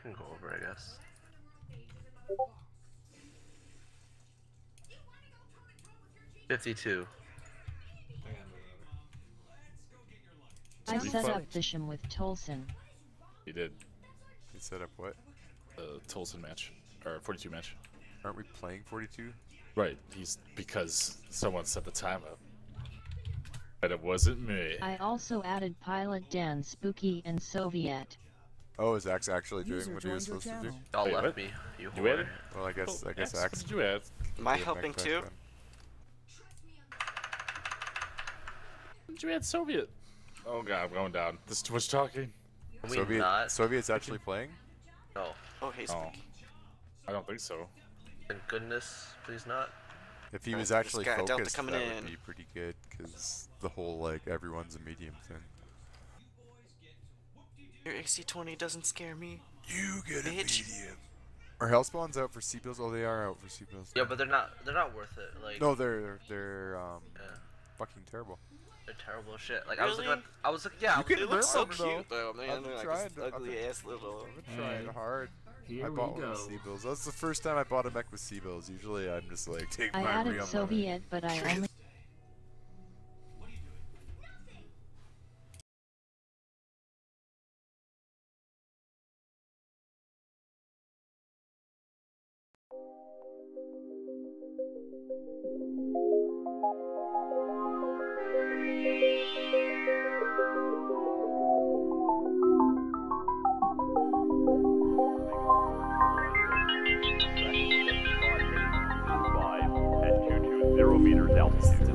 can go over, I guess. $52. I set up Bisham with Tolson. He did. You set up what? The Tolson match. Or 42 match. Aren't we playing 42? Right. He's because someone set the time up. And it wasn't me. I also added Pilot Dan, Spooky, and Soviet. Oh, is Axe actually doing what he was supposed to do? Y'all Wait, left what? me, you You whore. added? Well, I guess Axe, Axe. what did you add? Am I did helping backpack too? then. What did you add Soviet? Oh god, I'm going down. There's too much talking. Can we not? Soviet's actually playing? No. Oh, hey, Oh. Spooky. I don't think so. Thank goodness, please not. If he Oh, was this actually guy, Delta focused, that coming in. would be pretty good, because the whole, like, everyone's a medium thing. Your XC20 doesn't scare me. You get Bitch. a medium. Are Hellspawns out for C-bills? Oh, they are out for C-bills. Yeah, but they're not worth it. Like No, they're yeah, fucking terrible. they're terrible shit. Like Really? I was looking, yeah, I was can They looking look learn so them, though. cute though, man. I've They're like tried this to- ugly ass little. I've been trying hard. Here I we bought one go. with C-bills. That's the first time I bought a mech with C-bills. Usually I'm just like, take I my added real money. Soviet, but I only. Meters altitude.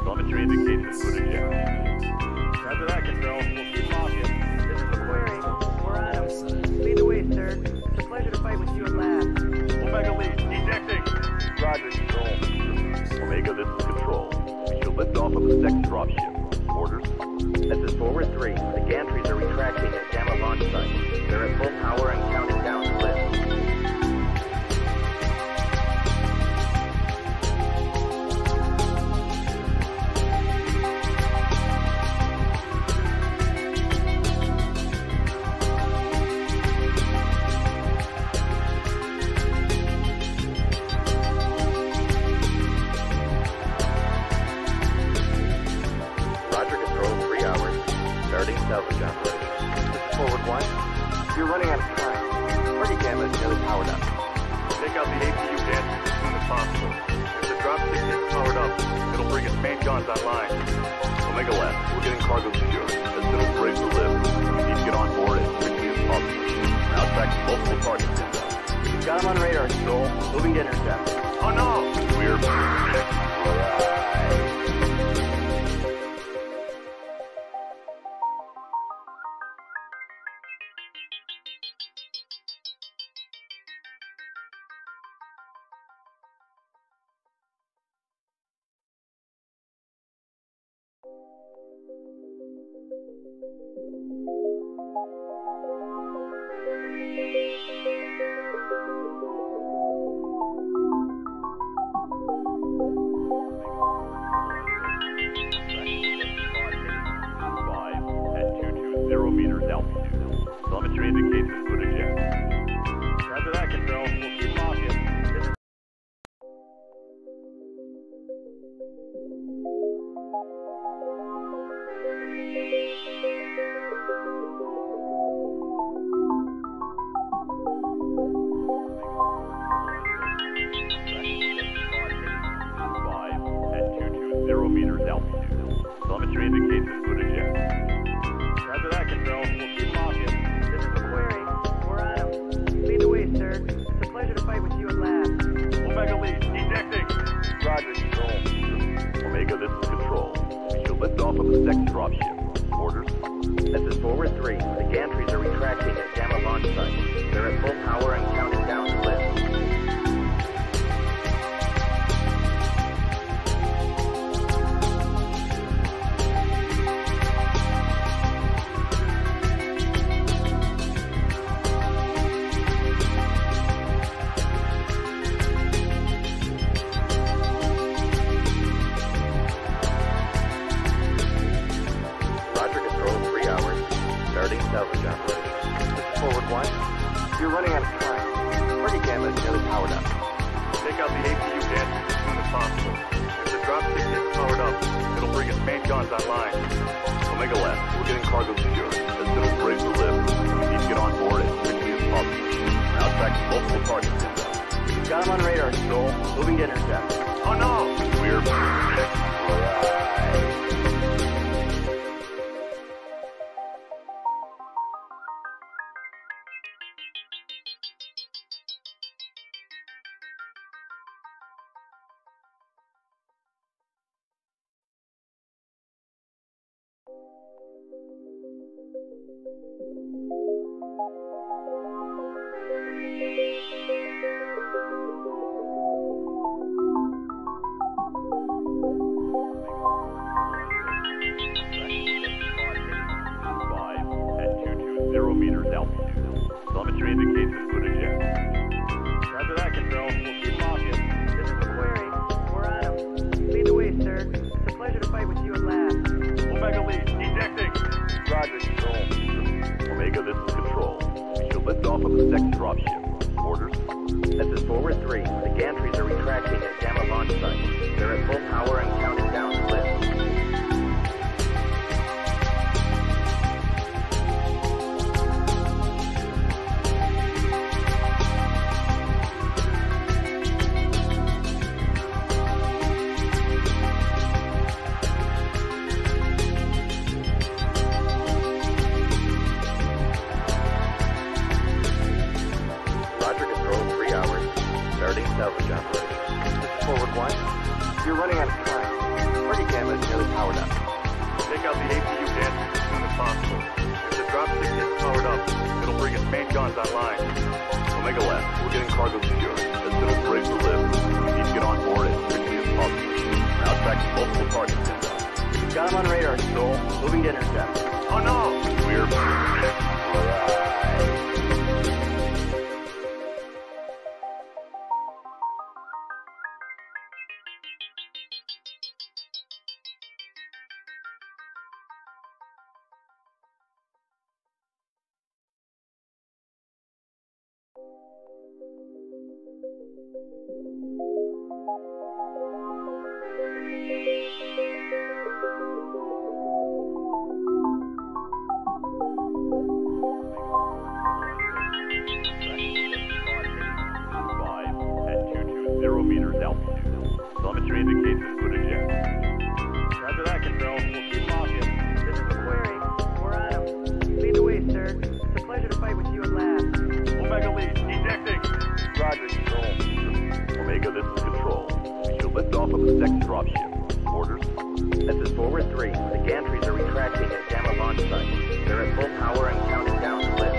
Telemetry indicates the footage out. Roger that, Control. We'll keep locking. This is McQuarrie. We're on him. Lead the way, sir. It's a pleasure to fight with you at last. Omega lead, ejecting. Roger, Control. Omega, this is Control. We should lift off of the second dropship. Orders? This is Forward 3. The gantries are retracting at Gamma launch site. They're at full power and counting down to lift. Salvage operation. This is Forward 1. You're running out of time. Target Gamma is nearly powered up. Take out the APU gantries as soon as possible. If the dropship gets powered up, it'll bring its main guns online. Omega left. We're getting cargo secured. As soon as we're ready to lift, we need to get on board as quickly as possible. We're now tracking multiple targets inbound. We've got them on radar, Stroll. Moving to intercept. Oh no! We're... meters altitude. Telemetry indicates the footage out. Roger that, Control. We'll keep locking. At 220 meters altitude. Telemetry indicates the footage out. Roger that, Control. We'll keep locking. This is McQuarrie. We're on him. Lead the way, sir. It's a pleasure to fight with you at last. Omega lead, ejecting. Roger, Control. Omega, this is Control. We should lift off of the second dropship. Orders? This is Forward 3. The gantries are retracting at Gamma launch site. They're at full power and counting down to lift. Salvage operation. This is Forward 1. You're running out of time. Party camera is nearly powered up. Take out the APU gadgets as soon as possible. If the dropstick gets powered up, it'll bring its main guns online. Omega Lab, we're getting cargo secure. As soon as we're able to lift, we need to get on board as quickly as possible. We're now tracking multiple targets inbound. Got him on radar, Skull. Moving to intercept. Oh no! We're... meters altitude. Telemetry indicates input eject. Roger that, Control. We'll keep locking. This is the query. We're on him. Lead the way, sir. It's a pleasure to fight with you at last. Omega lead, ejecting. Roger, Control. Omega, this is Control. We should lift off of the next dropship. Orders? This is Forward 3. The gantries are retracting at Gamma launch site. They're at full power and counting down to lift. Salvage operation. This is Forward 1. You're running out of time. Party camera is nearly powered up. Take out the APU gadgets as soon as possible. If the dropstick gets powered up, it'll bring its main guns online. Omega Lab, we're getting cargo secure. As soon as we're able to lift, we need to get on board as quickly as possible. We're now tracking multiple targets inbound. Got him on radar, Skull. Moving to intercept. Oh no! We're... meters altitude. Telemetry indicates input eject. Roger that, Control. We'll keep locking. This is the query. We're on him. Lead the way, sir. It's a pleasure to fight with you at last. Omega lead, ejecting. Roger, Control. Omega, this is Control. We should lift off of the next dropship. Orders? This is Forward 3. The gantries are retracting at Gamma launch site. They're at full power and counting down to lift.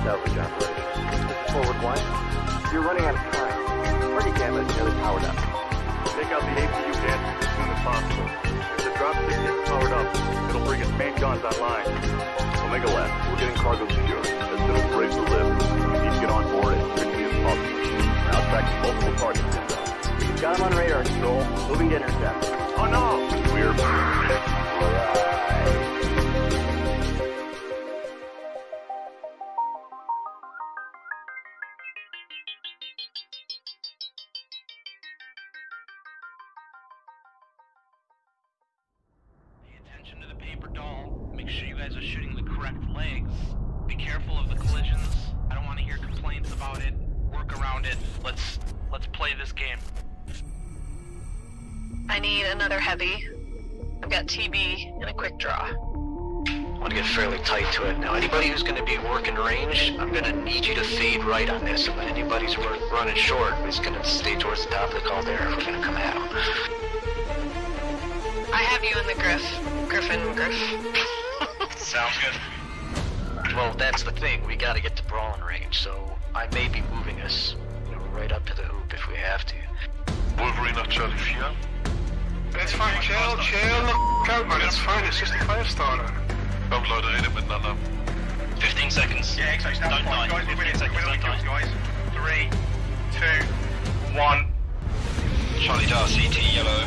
Salvage operation. This is Forward 1. You're running out of time. Party camera is nearly powered up. Take out the APU gadgets as soon as possible. If the dropstick gets powered up, it'll bring its main guns online. Omega Lab, we're getting cargo secure. As soon as we're able to lift, we need to get on board as quickly as possible. We're now tracking multiple targets inbound. Got him on radar, Skull. Moving to intercept. Oh no! We're... To the paper doll. Make sure you guys are shooting the correct legs. Be careful of the collisions. I don't want to hear complaints about it. Work around it. Let's play this game. I need another heavy. I've got TB and a quick draw. I want to get fairly tight to it. Now, anybody who's going to be working range, I'm going to need you to fade right on this. And when anybody's running short, is going to stay towards the top of the caldera if we're going to come at them. I have you in the Griff. Sounds good. Well, that's the thing. We gotta get to brawling range, so I may be moving us, right up to the hoop if we have to. Wolverine nach Charlie 4. It's fine, chill the out, man. It's fine, it's just a 5-star. Komm, Leute, redet miteinander. 15 seconds. Yeah, exactly. Don't die. 15 seconds, don't die. Guys. 3, 2, 1. Charlie Dar, CT, yellow.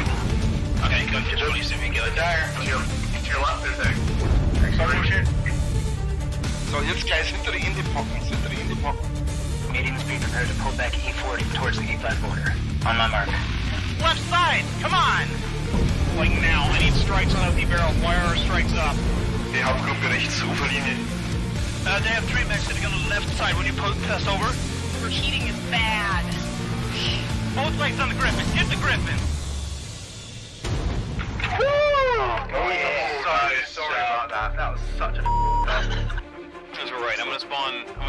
Okay, go for Charlie, see if we can get it. There. To your left, there's a. Sorry, So, jetzt guys, hinter die Indie-Pocken, Mediums be prepared to pull back E40 towards the E5 border. On my mark. left side, come on! Like now, I need strikes on empty barrel. Wire our strikes up. Die Hauptgruppe rechts, Uferlinie. They have 3 mechs sitting on the left side when you pass over. Overheating is bad. Both legs on the Griffin. Get the Griffin. Oh yeah. Sorry about that. That was such a That's right. I'm gonna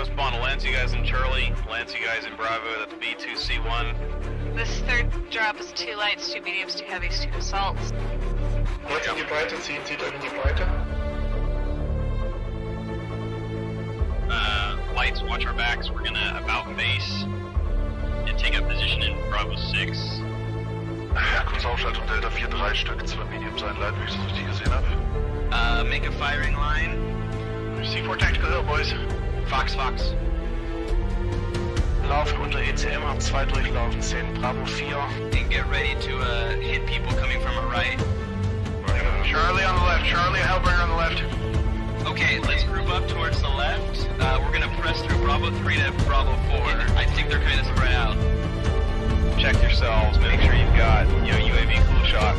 spawn Lance, you guys in Charlie. Lance, you guys in Bravo. That's B2C1. This third drop is 2 lights, 2 mediums, 2 heavies, 2 assaults. Lights in die Breite, CNC drin in die Breite. Lights, watch our backs. We're gonna about base and take up position in Bravo 6. Ja, kurz Aufschaltung Delta 4, 3 Stück, 2 Mediums, ein Light, wie ich das richtig gesehen habe. Make a firing line. C4 Tactical Hill, boys. Fox. Lauf unter ECM, hab 2 durchlaufen, 10 Bravo 4. And get ready to hit people coming from our right. Charlie on the left, Charlie, a Hellbringer on the left. Okay, let's group up towards the left. We're gonna press through Bravo 3 to Bravo 4. I think they're kind of spread out. Check yourselves, make sure you've got, UAV cool shot.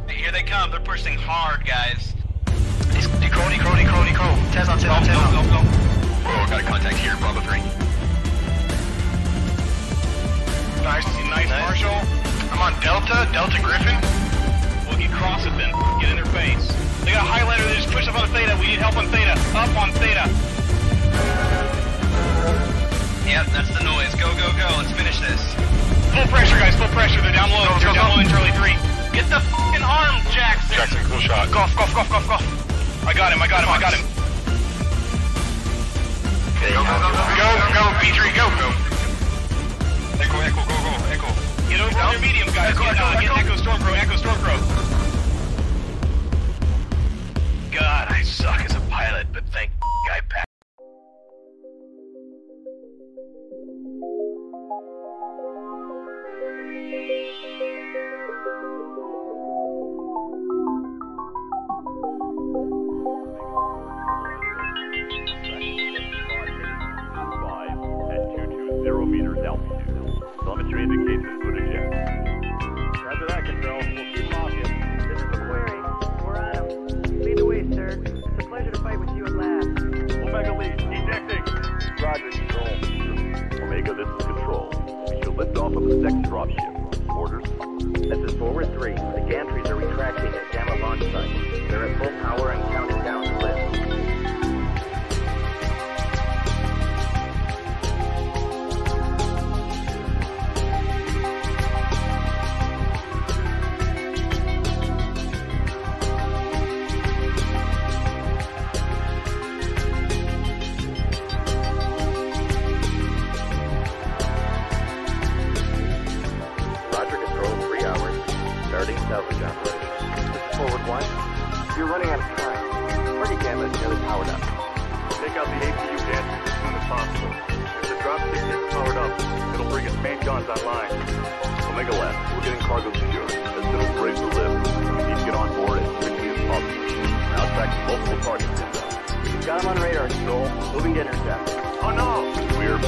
Here they come, they're pushing hard, guys. Deco. Tez on. Go. Oh, got a contact here, Bravo 3. Nice, Marshall. I'm on Delta Griffin. Well, you cross it then, get in their face. They got a highlighter, they just push up on the Theta. We need help on Theta. Up on Theta. Yep, that's the noise. Go. Let's finish this. Full pressure, guys. They're down low. They're down low in Charlie 3. Get the f***ing arm, Jackson. Cool shot. Golf. I got him. Okay, go, P3, go. Echo, go. Get over on your medium, guys. Get Echo Stormcrow. God, I suck as a pilot, but thank I passed. Meters altitude. Telemetry indicates this would eject. Roger that, Control. We'll keep them off you. This is McQuarrie. We're on him. Lead the way, sir. It's a pleasure to fight with you at last. Omega lead, ejecting. Roger, Control. Omega, this is Control. We should lift off of the second dropship. Orders? This is Forward 3. The gantries are retracting at Gamma launch site. They're at full power and counting down to lift. Salvage operation. This is Forward 1. You're running out of time. Target Gamma is nearly powered up. Take out the APU gantries as soon as possible. If the dropship gets powered up, it'll bring its main guns online. Omega left. We're getting cargo secure. As soon as we're able to lift, we need to get on board as quickly as possible. We're now tracking multiple targets inbound. We've got him on radar, Control. Moving to intercept. Oh no! We're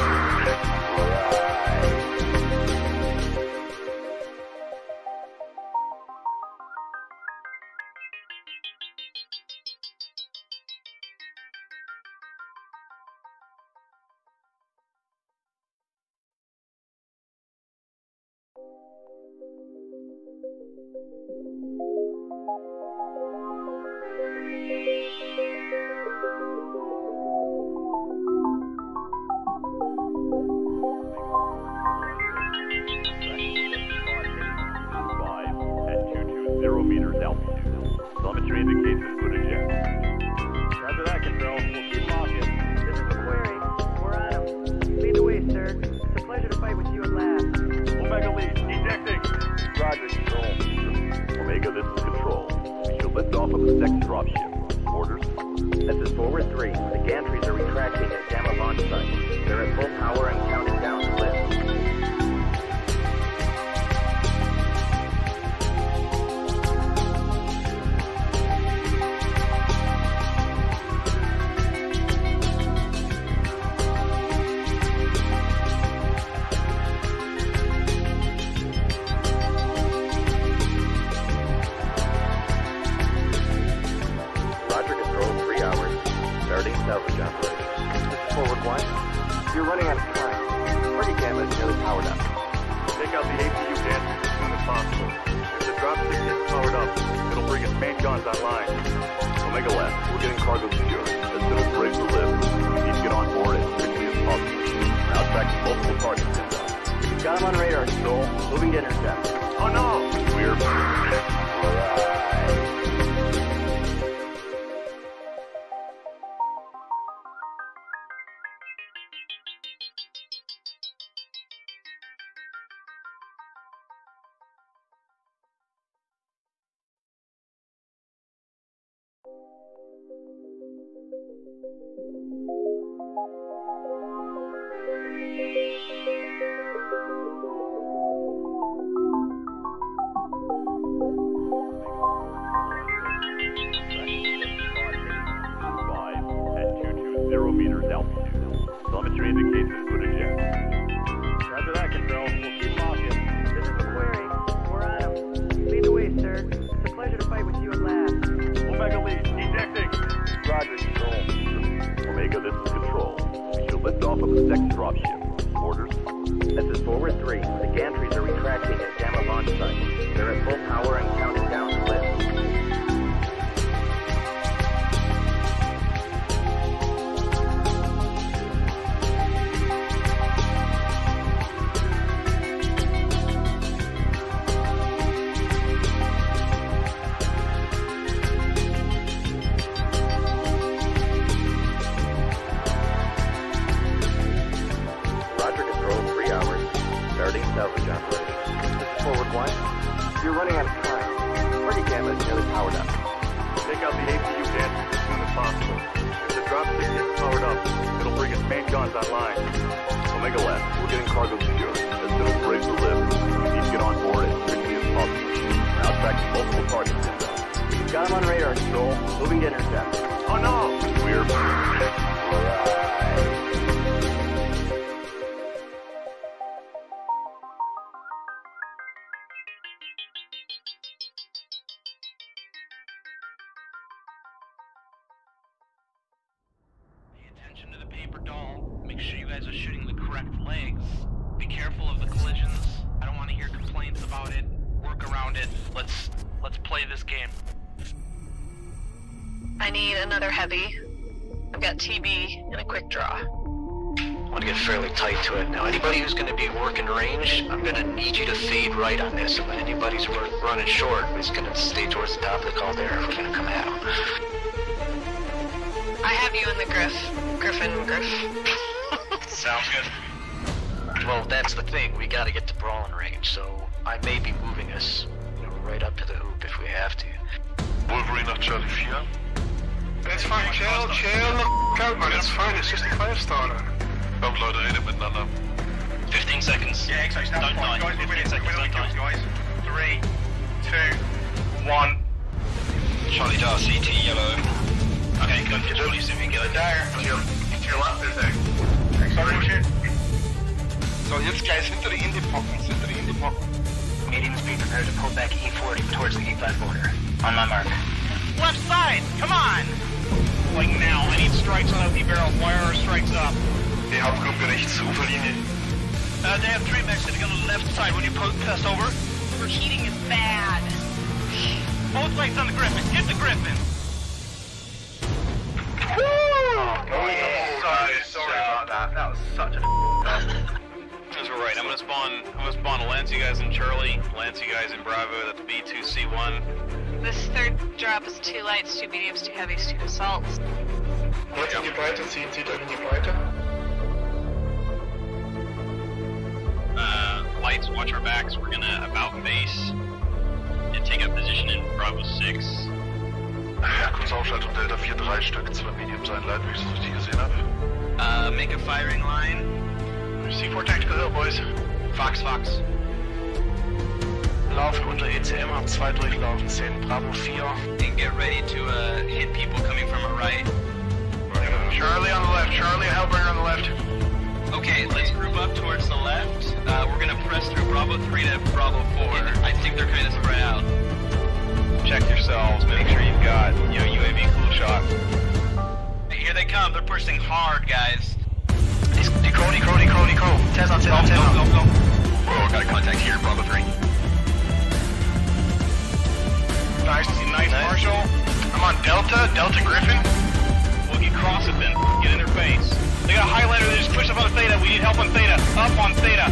meters altitude. Telemetry indicates this would eject. Roger that, Control. We'll keep them off you. This is McQuarrie. We're on him. Lead the way, sir. It's a pleasure to fight with you at last. Omega lead, eject. off of the second dropship. Orders? This is forward 3. The gantries are retracting at Gamma launch site. They're at full power and counting down the lift. Salvage operation. This is forward 1. You're running out of time. Party camera is nearly powered up. Take out the APU gantries as soon as possible. If the dropship gets powered up, it'll bring its main guns online. Omega Left, we're getting cargo secured. As soon as we're ready to lift, we need to get on board as quickly as possible. We're now tracking multiple targets inbound. You've got them on radar, Joel. Moving to intercept. Oh no! We're... Alright. Telemetry indicates input eject. Roger that, Control. We'll keep them off you. This is McQuarrie. We're on him. Lead the way, sir. It's a pleasure to fight with you at last. Omega lead, ejecting. Roger, Control. Omega, this is Control. We should lift off of the second dropship. Orders? This is forward 3. The gantries are retracting at Gamma launch site. They're at full power and counting down the lift. Salvage operation. This is forward 1. You're running out of time. Party camera is nearly powered up. Take out the APU gantries as soon as possible. If the dropship gets powered up, it'll bring its main guns online. Omega Left, we're getting cargo secured. As soon as we're ready to lift, we need to get on board as quickly as possible. We're now tracking multiple targets inbound. You've got them on radar, Joel. Moving to intercept. Oh no! We're... Alright. To the paper doll. Make sure you guys are shooting the correct legs. Be careful of the collisions. I don't want to hear complaints about it. Work around it. Let's play this game. I need another heavy. I've got TB and a quick draw. I want to get fairly tight to it. Now, anybody who's going to be working range, I'm going to need you to fade right on this. And when anybody's running short, is going to stay towards the top of the caldera if we're going to come at them. I have you in the Griff. Sounds good. Well, that's the thing. We got to get to brawling range, so I may be moving us, right up to the hoop if we have to. Wolverine nach Charlie 4. It's fine, chill out, man. It's fine. It's just a fire starter. Komm, Leute, redet miteinander. 15 seconds. Yeah, exactly. Don't die. 15 seconds. Don't die. Guys. 3, 2, 1. Charlie Dar, CT yellow. Okay, go to Charlie, see if we can get it there. To your left, there's a... Sorry, So, jetzt gleich hinter die Indie-Pocken, Mediums be prepared to pull back E40 towards the E5 border. On my mark. left side, come on! Like now, I need strikes on empty barrel. Wire are strikes up. Die Hauptgruppe rechts, Uferlinie. They have 3 mechs sitting on the left side when you pass over. Overheating is bad. Both legs on the Griffin. Get the Griffin! Sorry about that. That was such a That's right. I'm gonna spawn Lance, you guys in Charlie, Lance, you guys in Bravo. That's B2C1. This third drop is 2 lights, 2 mediums, 2 heavies, 2 assaults. Lights in die Breite, CNC dann in die Breite. Lights, watch our backs. We're gonna about base and take up position in Bravo 6. Kurzaufschaltung Delta 4-3 Stück, 2 Mediums einleiten, wie ich das richtig gesehen habe. Make a firing line. C4 Tactical Hill, boys. Fox. Laufe unter ECM, hab 2 durchlaufen, 10 Bravo 4. And get ready to hit people coming from a right. Charlie on the left, Charlie, Hellbringer on the left. Okay, let's group up towards the left. We're gonna press through Bravo 3 to Bravo 4. I think they're kind of spread out. Check yourselves, make sure you've got, UAV cool shot. Here they come, they're pushing hard, guys. Deco. Tez on. Go. Oh, got a contact here, Bravo 3. Nice, Marshall. I'm on Delta Griffin. We'll get cross it then, get in their face. They got a highlighter, they just push up on Theta, we need help on Theta. Up on Theta.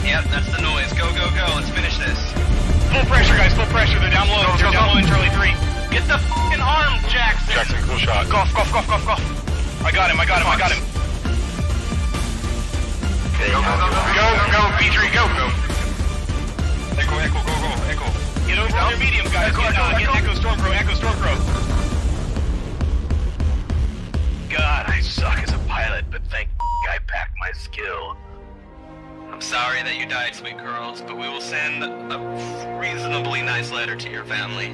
Yep, that's the noise. Go. Let's finish this. Full pressure, guys. Full pressure. They're down low. They're down low in Charlie 3. Get the f***ing arm, Jackson. Jackson, cool shot. Golf. I got him. Okay, go, P3, go. Echo, go. Get over on your medium, guys. Get Echo Stormcrow. God, I suck as a pilot, but thank I packed my skill. I'm sorry that you died, sweet girls, but we will send a reasonably nice letter to your family.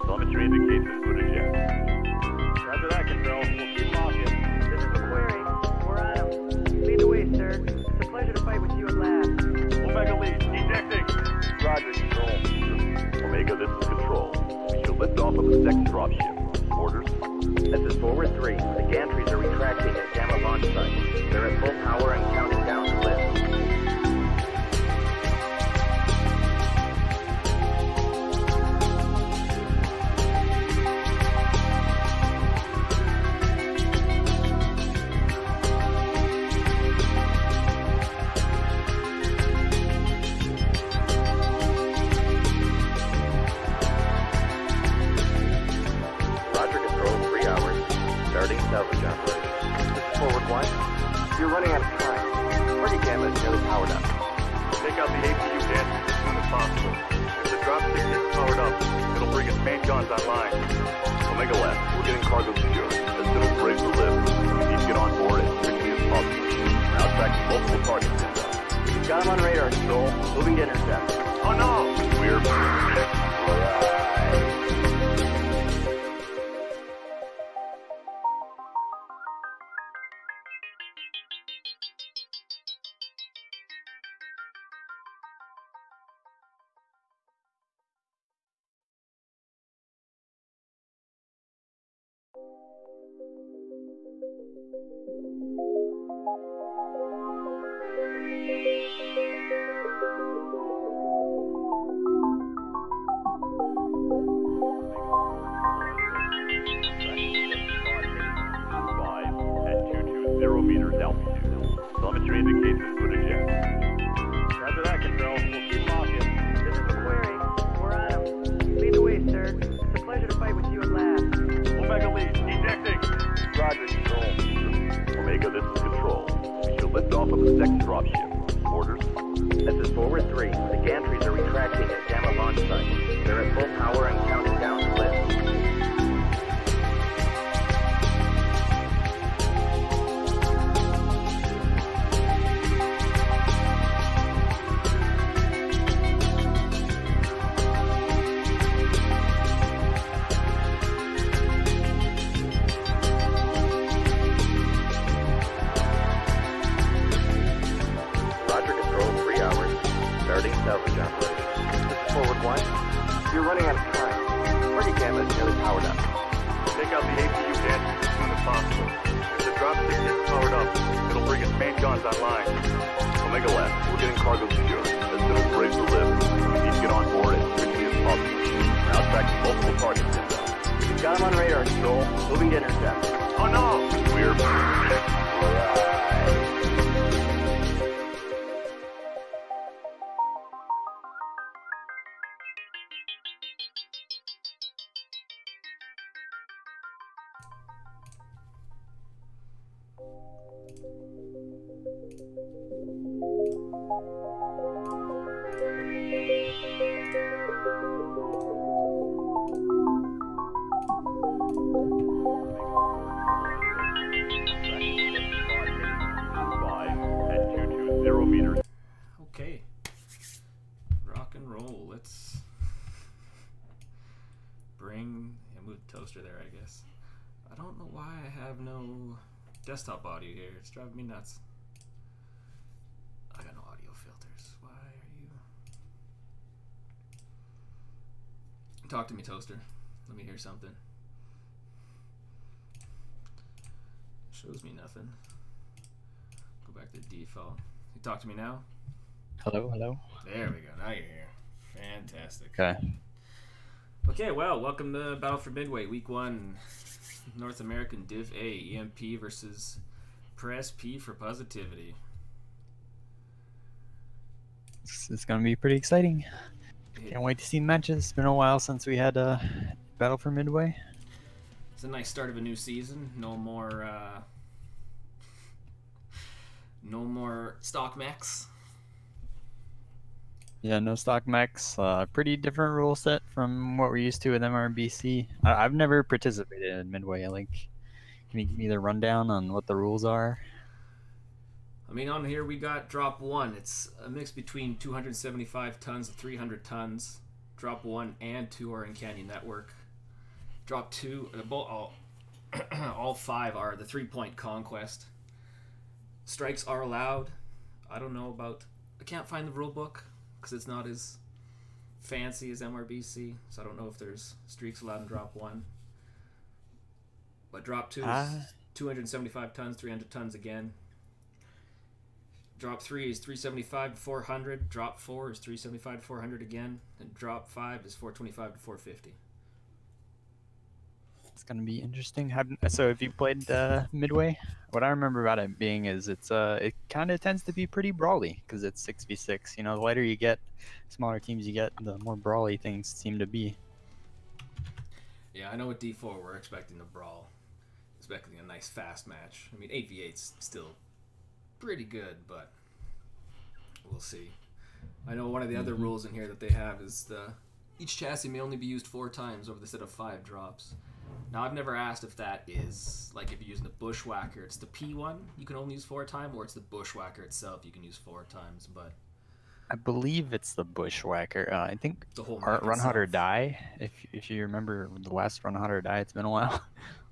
Telemetry indicates this would eject. Roger that, Control. We'll keep them off you. This is McQuarrie. We're on him. Lead the way, sir. It's a pleasure to fight with you at last. Omega lead, ejecting. Roger, Control. Omega, this is Control. We should lift off of the second dropship. Orders? This is Forward 3. The gantries are retracting at Gamma launch site. They're at full power and counting down the lift. Salvage operation. This is Forward 1. You're running out of time. Party Gamma is nearly powered up. Take out the APU gantries as soon as possible. If the dropship gets powered up, it'll bring its main guns online. Omega left. We're getting cargo secure. As soon as we're ready to live, we need to get on board as quickly as possible. We're now tracking multiple targets inbound. You've got them on radar, Control. Moving to intercept. Oh no! We're... Telemetry indicates this would eject. Roger that, Control. We'll keep them off you. This is McQuarrie. We're on him. Lead the way, sir. It's a pleasure to fight with you at last. Omega lead, ejecting. Roger, Control. Omega, this is Control. We should lift off of the second dropship. Orders? This is Forward 3. The gantries are retracting at Gamma launch site. They're at full power and counting down the lift. out the APU gadgets as soon as possible. If the dropstick gets powered up, it'll bring its main guns online. Omega Lab, we're getting cargo secure. As soon as we're ready to live, we need to get on board as quickly as possible. We're now tracking multiple targets inbound. We've got him on radar control. Moving to intercept. Oh no! We're... Okay. Rock and roll. Let's bring and move the toaster there, I guess. I don't know why I have no desktop audio here. It's driving me nuts. I got no audio filters. Why are you... Talk to me, toaster. Let me hear something. Shows me nothing. Go back to default. You talk to me now? Hello, hello. There we go. Now you're here. Fantastic. Okay. Okay, well, welcome to Battle for Midway, Week 1, North American Div A, EMP versus Press P for Positivity. This is going to be pretty exciting. Can't wait to see the matches. It's been a while since we had Battle for Midway. It's a nice start of a new season. No more stock mechs. Yeah, no stock mechs. Pretty different rule set from what we're used to with MRBC. I've never participated in Midway. Like, can you give me the rundown on what the rules are? I mean, on here we got Drop 1. It's a mix between 275 tons and 300 tons. Drop 1 and 2 are in Canyon Network. Drop 2, all 5 are the 3-point conquest. Strikes are allowed. I don't know about... I can't find the rule book because it's not as fancy as MRBC, so I don't know if there's streaks allowed in Drop 1. But Drop 2 is 275 tons, 300 tons again. Drop 3 is 375 to 400. Drop 4 is 375 to 400 again. And Drop 5 is 425 to 450. It's going to be interesting. So if you played Midway, what I remember about it being is it kind of tends to be pretty brawly because it's 6v6. You know, the lighter you get, smaller teams you get, the more brawly things seem to be. Yeah, I know with D4 we're expecting a brawl. Expecting a nice fast match. I mean, 8v8's still pretty good, but we'll see. I know one of the other rules in here that they have is each chassis may only be used 4 times over the set of 5 drops. Now, I've never asked if that is, like, if you're using the Bushwhacker, it's the P1 you can only use 4 times, or it's the Bushwhacker itself you can use 4 times, but... I believe it's the Bushwhacker. I think the whole Run Hard or Die, if you remember the last Run Hard or Die, it's been a while.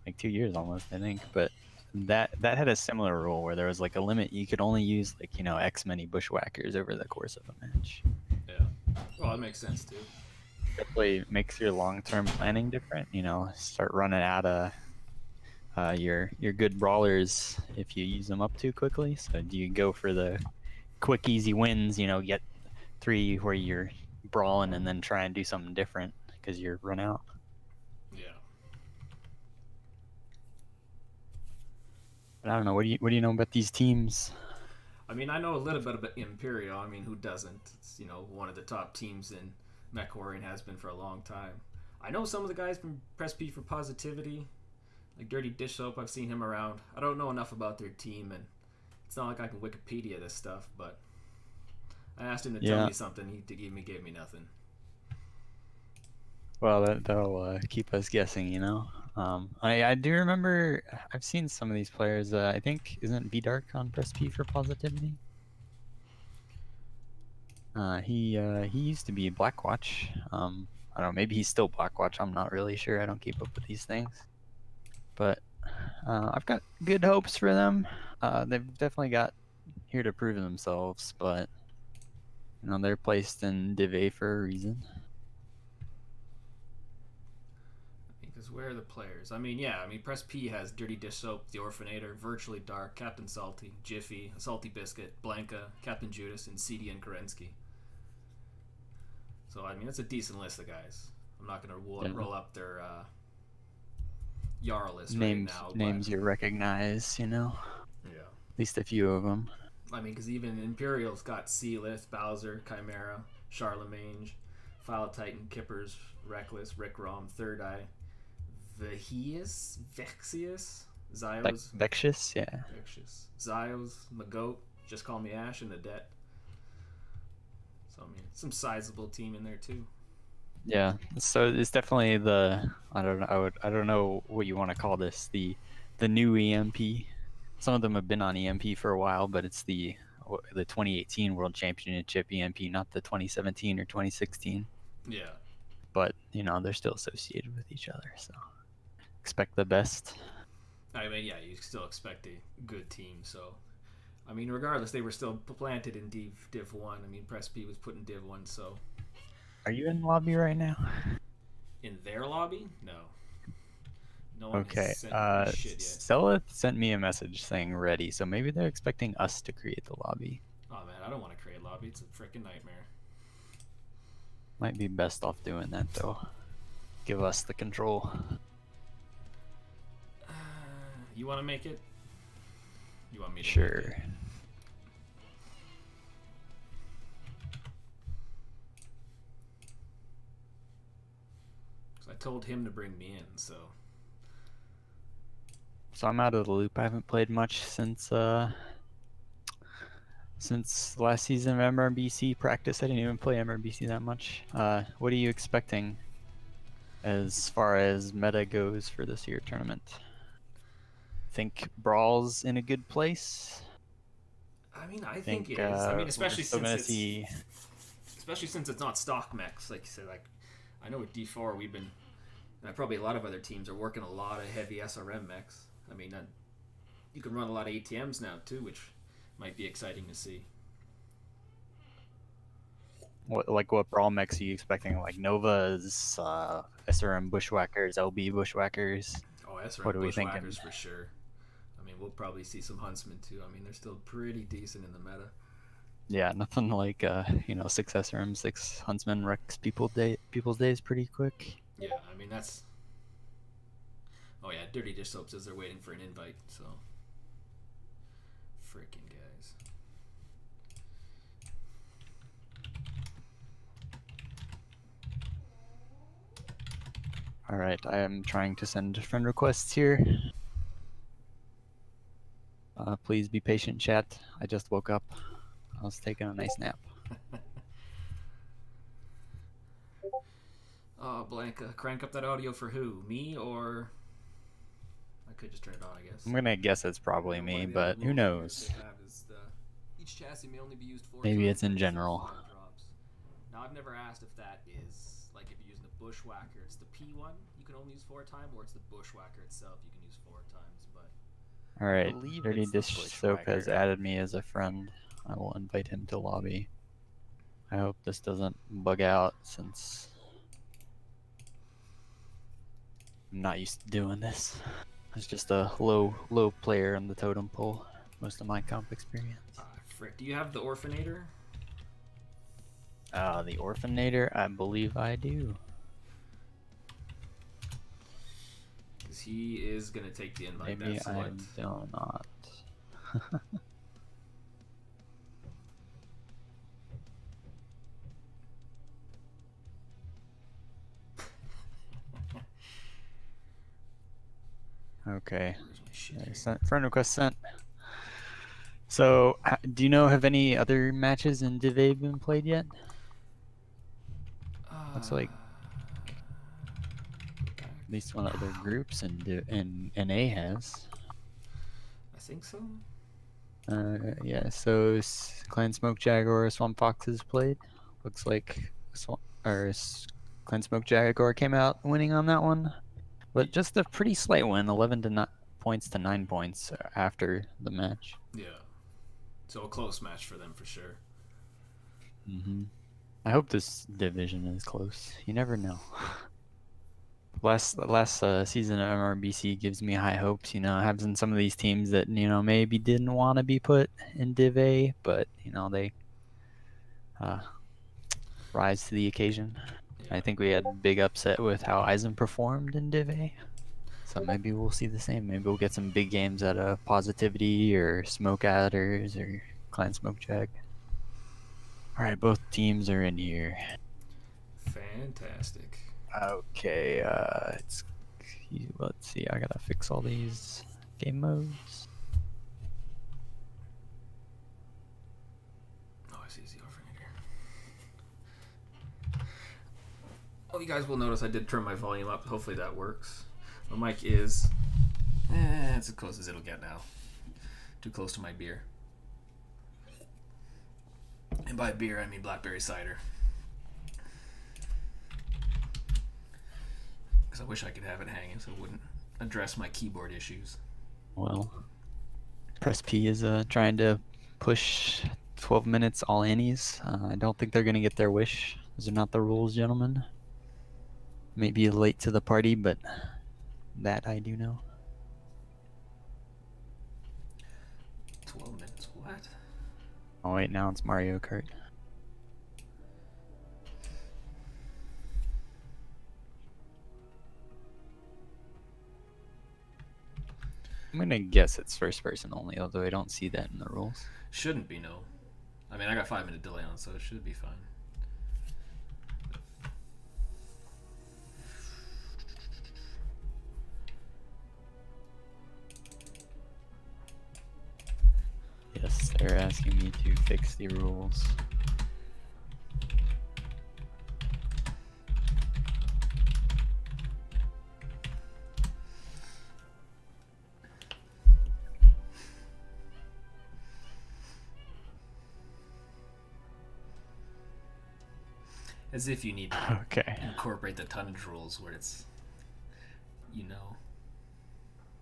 Like 2 years almost, I think, but that had a similar rule where there was, like, a limit. You could only use, like, you know, X many Bushwhackers over the course of a match. Yeah. Well, that makes sense, too. Definitely makes your long-term planning different. You know, start running out of your good brawlers if you use them up too quickly. So do you go for the quick, easy wins? You know, get 3 where you're brawling and then try and do something different because you're run out. Yeah. But I don't know. What do you know about these teams? I mean, I know a little bit about Imperial. I mean, who doesn't? It's, you know, one of the top teams in MechWarrior and has been for a long time. I know some of the guys from Press P for Positivity, like Dirty Dish Soap. I've seen him around. I don't know enough about their team, and it's not like I can Wikipedia this stuff, but I asked him to tell me something. He gave me nothing. Well, that'll keep us guessing, you know. I do remember I've seen some of these players. I think isn't V-Dark on Press P for Positivity? He used to be Blackwatch. I don't know, maybe he's still Blackwatch. I'm not really sure. I don't keep up with these things. But I've got good hopes for them. They've definitely got here to prove themselves, but you know, they're placed in Div A for a reason. Because where are the players? I mean, yeah, Press P has Dirty Dish Soap, The Orphanator, Virtually Dark, Captain Salty, Jiffy, Salty Biscuit, Blanca, Captain Judas, and CD and Kerensky. So, that's a decent list of guys. I'm not going to roll up their Yarl list names, right now. Names you recognize, you know? Yeah. At least a few of them. Because even Imperial's got Sealith, Bowser, Chimera, Charlemagne, File Titan, Kippers, Reckless, Rick Rom, Third Eye, Vexius, Zios, Vexius, yeah. Vexius, Zios, Magoat, Just Call Me Ash, and the Debt. So some sizable team in there too. Yeah, so it's definitely I don't know what you want to call this, the new EMP. Some of them have been on EMP for a while, but it's the 2018 World Championship EMP, not the 2017 or 2016. Yeah. But, they're still associated with each other, so expect the best. Yeah, you still expect a good team, so regardless, they were still planted in Div 1. Press P was put in Div 1, so... Are you in lobby right now? In their lobby? No. No one okay, has sent me shit yet. Stella sent me a message saying ready, so maybe they're expecting us to create the lobby. Oh man, I don't want to create a lobby. It's a freaking nightmare. Might be best off doing that though. Give us the control. You want to make it? You want me to? Sure. Make it? I told him to bring me in, so. So I'm out of the loop. I haven't played much since last season of MRBC practice. I didn't even play MRBC that much. What are you expecting as far as meta goes for this year tournament? Think Brawl's in a good place? I think it is. Especially since it's not stock mechs, like you said. Like I know with D4 we've been, and probably a lot of other teams are working a lot of heavy SRM mechs. You can run a lot of ATMs now too, which might be exciting to see. What Brawl mechs are you expecting? Like Novas, SRM Bushwhackers, LB Bushwhackers? Oh, SRM what are we Bushwhackers thinking? for sure. We'll probably see some Huntsmen too. They're still pretty decent in the meta. Yeah, nothing like 6 SRM, 6 Huntsmen wrecks people's days pretty quick. Yeah, that's. Oh yeah, Dirty Dish Soap says they're waiting for an invite, so. Freaking guys. Alright, I am trying to send friend requests here. Please be patient, chat. I just woke up. I was taking a nice nap. Oh, Blanca, crank up that audio for who? Me or... I could just turn it on, I guess. I'm gonna guess it's probably me, but who knows? Each chassis may only be used 4 Maybe times it's in general. Now, I've never asked if that is, like, if you're using the Bushwhacker, it's the P1 you can only use 4 times, or it's the Bushwhacker itself you can use 4 times, but... Alright, Dirty Dish Soap has added me as a friend. I will invite him to lobby. I hope this doesn't bug out since I'm not used to doing this. I was just a low player on the totem pole most of my comp experience. Frick, do you have the Orphanator? The Orphanator? I believe I do. Because he is going to take the invite. Maybe that's I what... do not. Okay. Friend request sent. So, do you know, have any other matches in Div A been played yet? Looks like at least one of the other groups in NA has. I think so. Yeah, so Clan Smoke Jaguar, Swamp Foxes played. Looks like Clan Smoke Jaguar came out winning on that one. But just a pretty slight win, 11 points to 9 points after the match. Yeah. So a close match for them for sure. I hope this division is close. You never know. last season of MRBC gives me high hopes. You know, having some of these teams that maybe didn't want to be put in Div A, but they rise to the occasion. I think we had a big upset with how Eisen performed in Div A, so maybe we'll see the same. Maybe we'll get some big games out of Positivity or Smoke Adders or Clan Smoke Jag. All right, both teams are in here. Fantastic. Okay, let's see. I gotta fix all these game modes. Oh, I see the offering here. Oh, you guys will notice I did turn my volume up. Hopefully that works. My mic is it's as close as it'll get now. Too close to my beer. And by beer, I mean blackberry cider. Because I wish I could have it hanging so it wouldn't address my keyboard issues. Well, Press P is trying to push 12 minutes all annies. I don't think they're going to get their wish. Those are not the rules, gentlemen. Maybe late to the party, but that I do know. 12 minutes, what? Oh wait, now it's Mario Kart. I'm gonna guess it's first person only, although I don't see that in the rules. Shouldn't be, no. I mean, I got 5-minute delay on, so it should be fine. Yes, they're asking me to fix the rules. As if you need to Okay. incorporate the tonnage rules where it's,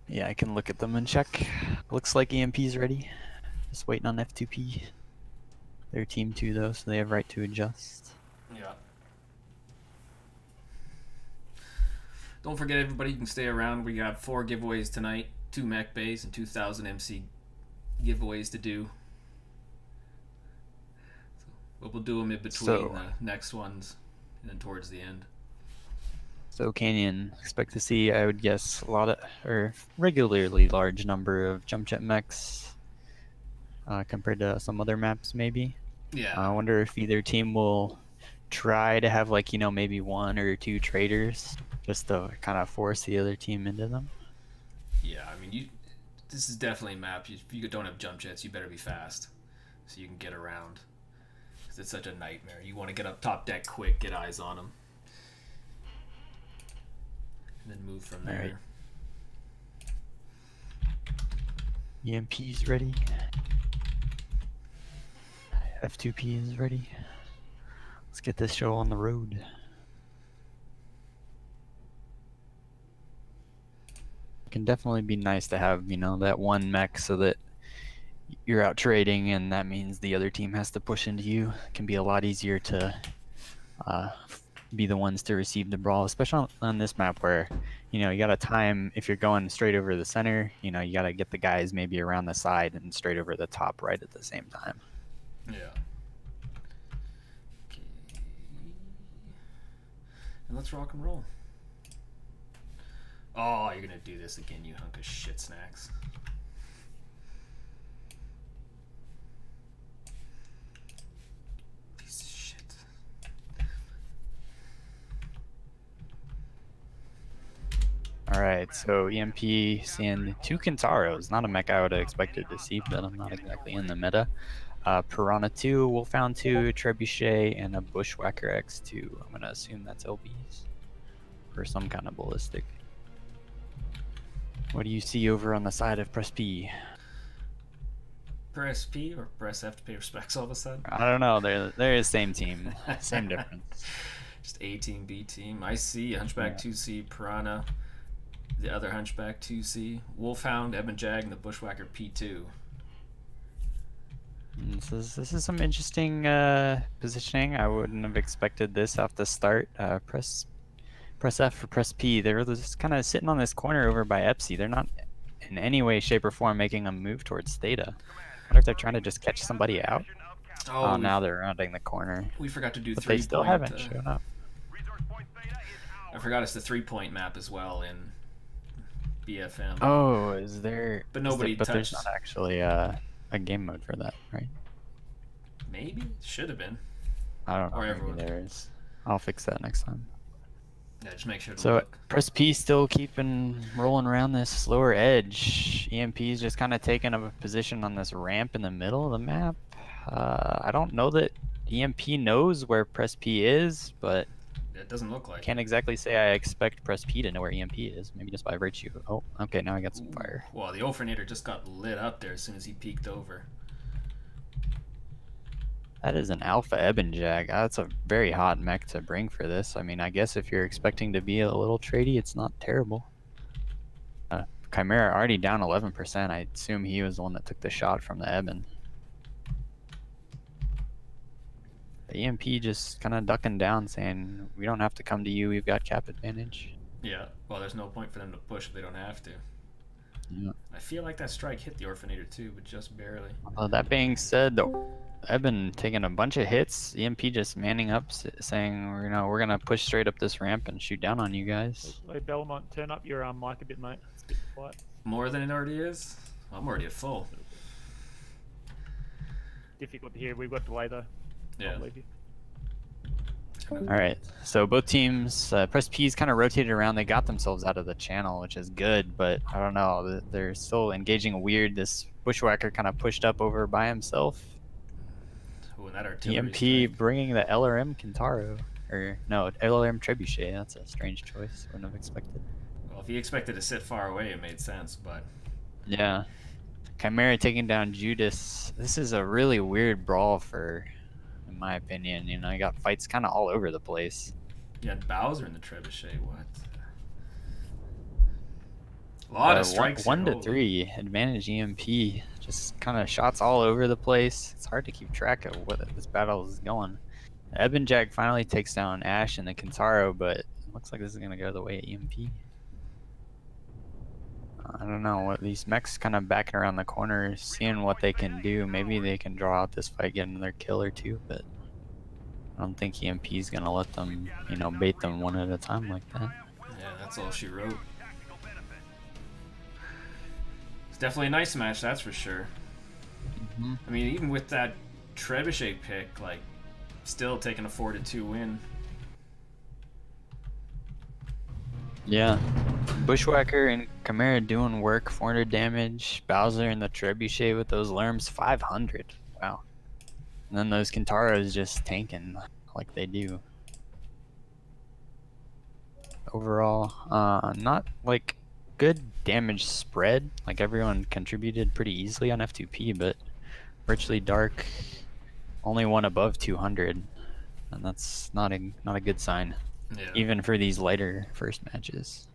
Yeah, I can look at them and check. Looks like EMP's ready. Just waiting on F2P. They're Team 2 though, so they have right to adjust. Yeah. Don't forget, everybody, you can stay around. We got 4 giveaways tonight, 2 mech bays and 2,000 MC giveaways to do. But we'll do them in between the next ones and then towards the end. So Canyon, expect to see, I would guess, a lot of, or regularly large number of jump jet mechs compared to some other maps maybe. Yeah. I wonder if either team will try to have like, maybe 1 or 2 traders just to kind of force the other team into them. Yeah, I mean, this is definitely a map. If you don't have jump jets, you better be fast so you can get around. Because it's such a nightmare. You want to get up top deck quick, get eyes on them. And then move from there. Right. EMP's ready. F2P is ready. Let's get this show on the road. It can definitely be nice to have, that one mech so that you're out trading and that means the other team has to push into you. It can be a lot easier to be the ones to receive the brawl, especially on this map where, you gotta time, if you're going straight over the center, you gotta get the guys maybe around the side and straight over the top right at the same time. Yeah. Okay. And let's rock and roll. Oh, you're gonna do this again, you hunk of shit snacks. Piece of shit. Alright, so EMP seeing 2 Kentaros, not a mech I would have expected to see, but I'm not exactly in the meta. Piranha 2, Wolfhound 2, Trebuchet, and a Bushwhacker X2. I'm going to assume that's LBs. Or some kind of ballistic. What do you see over on the side of Press P? Press P or press F to pay respects all of a sudden? I don't know, they're the same team. Same difference. Just A team, B team. I see Hunchback 2C, Piranha, the other Hunchback 2C, Wolfhound, Ebon Jag, and the Bushwhacker P2. This is some interesting positioning. I wouldn't have expected this off the start. Press Press F for press P. They're just kind of sitting on this corner over by Epsi. They're not in any way, shape, or form making a move towards Theta. I wonder if they're trying to just catch somebody out. Oh, now they're rounding the corner. We forgot to do but 3 they still point, haven't shown up. I forgot it's the 3-point map as well in BFM. Oh, is there? But nobody but touched. there's not actually a game mode for that, right? Maybe should have been. I don't know. Or Maybe everyone. there is. I'll fix that next time. Yeah, just make sure to So look. press P still keeping rolling around this lower edge. EMP's just kind of taking a position on this ramp in the middle of the map. I don't know that EMP knows where press P is, but It doesn't look like. can't exactly say I expect press P to know where EMP is. Maybe just by virtue. Oh, okay, now I got some fire. Well, the Ofrenator just got lit up there as soon as he peeked over. That is an Alpha Ebonjag. That's a very hot mech to bring for this. I mean, I guess if you're expecting to be a little tradey, it's not terrible. Chimera already down 11%. I assume he was the one that took the shot from the Ebon. The EMP just kind of ducking down, saying, we don't have to come to you, we've got cap advantage. Yeah, well, there's no point for them to push if they don't have to. Yeah. I feel like that strike hit the Orphanator too, but just barely. That being said, I've been taking a bunch of hits. EMP just manning up, saying, we're gonna push straight up this ramp and shoot down on you guys. Hey, Belmont, turn up your mic a bit, mate. It's a bit quiet. More than it already is? I'm already at full. Difficult to hear. We've got delay though. Yeah. Alright, so both teams, press P's kind of rotated around. They got themselves out of the channel, which is good, but I don't know. They're still engaging weird. This Bushwhacker kind of pushed up over by himself. Ooh, and that artillery EMP strike. bringing the LRM Kintaro. Or, no, LRM Trebuchet. That's a strange choice. Wouldn't have expected. Well, if he expected to sit far away, it made sense, but... Yeah. Chimera taking down Judas. This is a really weird brawl for... in my opinion. I got fights kind of all over the place. Yeah, Bowser in the Trebuchet, what? A lot of strikes. 1 here, to 3, advantage EMP. Just kind of shots all over the place. It's hard to keep track of what this battle is going. Ebonjag finally takes down Ash and the Kintaro, but it looks like this is going to go the way of EMP. I don't know, what these mechs kind of backing around the corner, seeing what they can do. Maybe they can draw out this fight, get another kill or two, but I don't think EMP is going to let them, bait them one at a time like that. Yeah, that's all she wrote. It's definitely a nice match, that's for sure. Mm-hmm. I mean, even with that Trebuchet pick, like, still taking a 4-2 win. Yeah. Bushwhacker and Chimera doing work, 400 damage. Bowser and the Trebuchet with those Lerms, 500. Wow. And then those Kintaros just tanking like they do. Overall, not like good damage spread. Like everyone contributed pretty easily on F2P, but virtually Dark only one above 200, and that's not a good sign. Yeah. Even for these lighter first matches.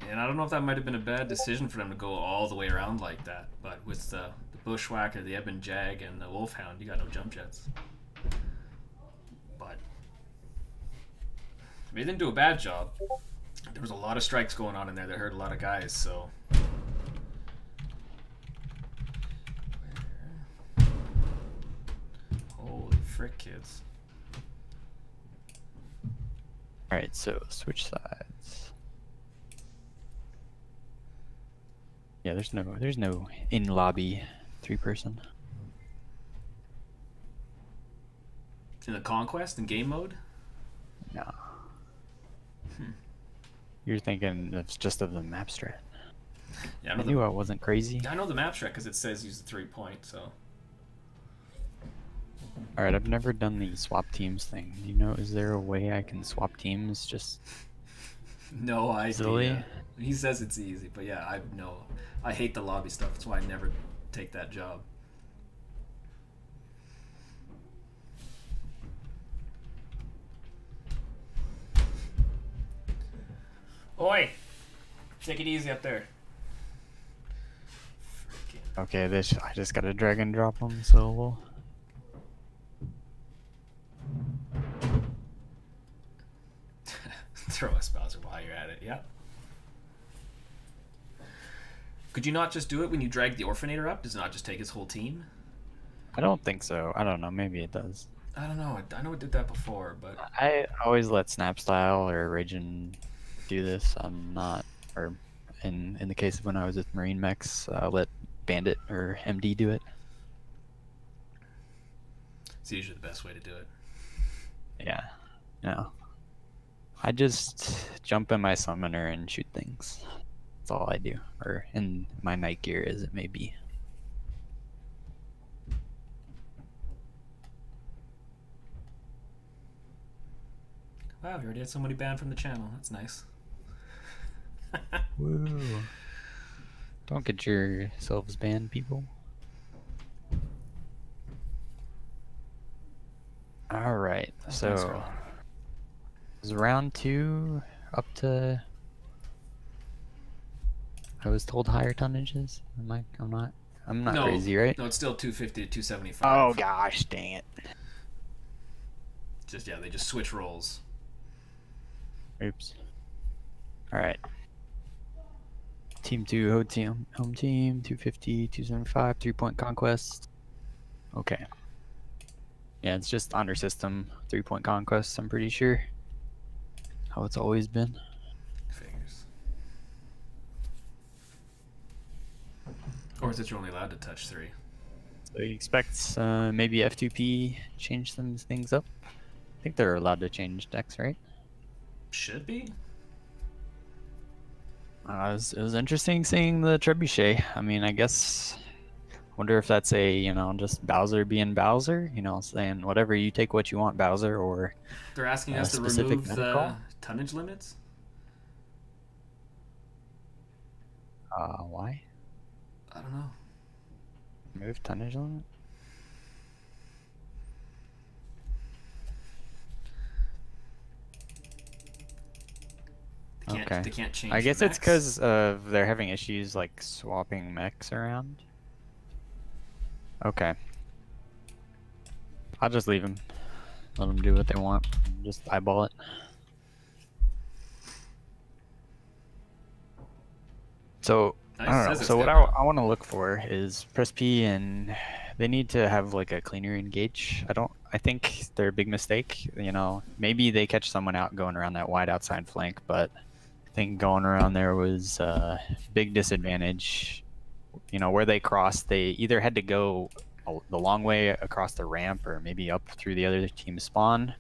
And I don't know if that might have been a bad decision for them to go all the way around like that, but with the Bushwhacker, the Ebonjag, and the Wolfhound, you got no jump jets. But they didn't do a bad job. There was a lot of strikes going on in there that hurt a lot of guys, so... Holy frick, kids. Alright, so switch sides. Yeah, there's no in-lobby 3-person. In the Conquest in game mode? No. You're thinking it's just of the map strat. Yeah, I knew I wasn't crazy. I know the map strat because it says use the 3-point, so... Alright, I've never done the swap teams thing. Do you know, is there a way I can swap teams just... No idea. easily? He says it's easy, but yeah, I hate the lobby stuff. That's why I never take that job. Oi! Take it easy up there. Okay, I just gotta drag and drop them solo. Throw a Spouser while you're at it, yeah. Could you not just do it when you drag the Orphanator up? Does it not just take his whole team? I don't think so. I don't know. Maybe it does. I don't know. I know it did that before, but... I always let Snapstyle or Raging do this. I'm not... Or in the case of when I was with Marine Mechs, let Bandit or MD do it. It's usually the best way to do it. Yeah. No. I just jump in my summoner and shoot things. That's all I do. Or in my night gear, as it may be. Wow, we already had somebody banned from the channel. That's nice. Woo. Don't get yourselves banned, people. Alright, so... Thanks, girl. Is round 2 up to... I was told higher tonnages? I'm not No, crazy, right? No, it's still 250 to 275. Oh gosh, dang it. Just, yeah, they just switch roles. Oops. Alright. Team 2, home team, 250, 275, 3-point conquest. Okay. Yeah, it's just honor system, 3-point conquest, I'm pretty sure. How it's always been. Figures. Or is it you're only allowed to touch 3? So you expect maybe F2P change some things up? I think they're allowed to change decks, right? Should be. It was interesting seeing the Trebuchet. I mean, I guess... Wonder if that's a, just Bowser being Bowser, saying whatever, you take what you want, Bowser, or... They're asking us to remove the tonnage limits? Why? I don't know. Remove tonnage limit? They can't change I guess the it's because they're having issues like swapping mechs around. Okay. I'll just leave them. Let them do what they want. Just eyeball it. So, I don't know. So what I want to look for is press P, and they need to have like a cleaner engage. I think they're a big mistake. Maybe they catch someone out going around that wide outside flank, but I think going around there was a big disadvantage. Where they crossed, they either had to go the long way across the ramp or maybe up through the other team's spawn,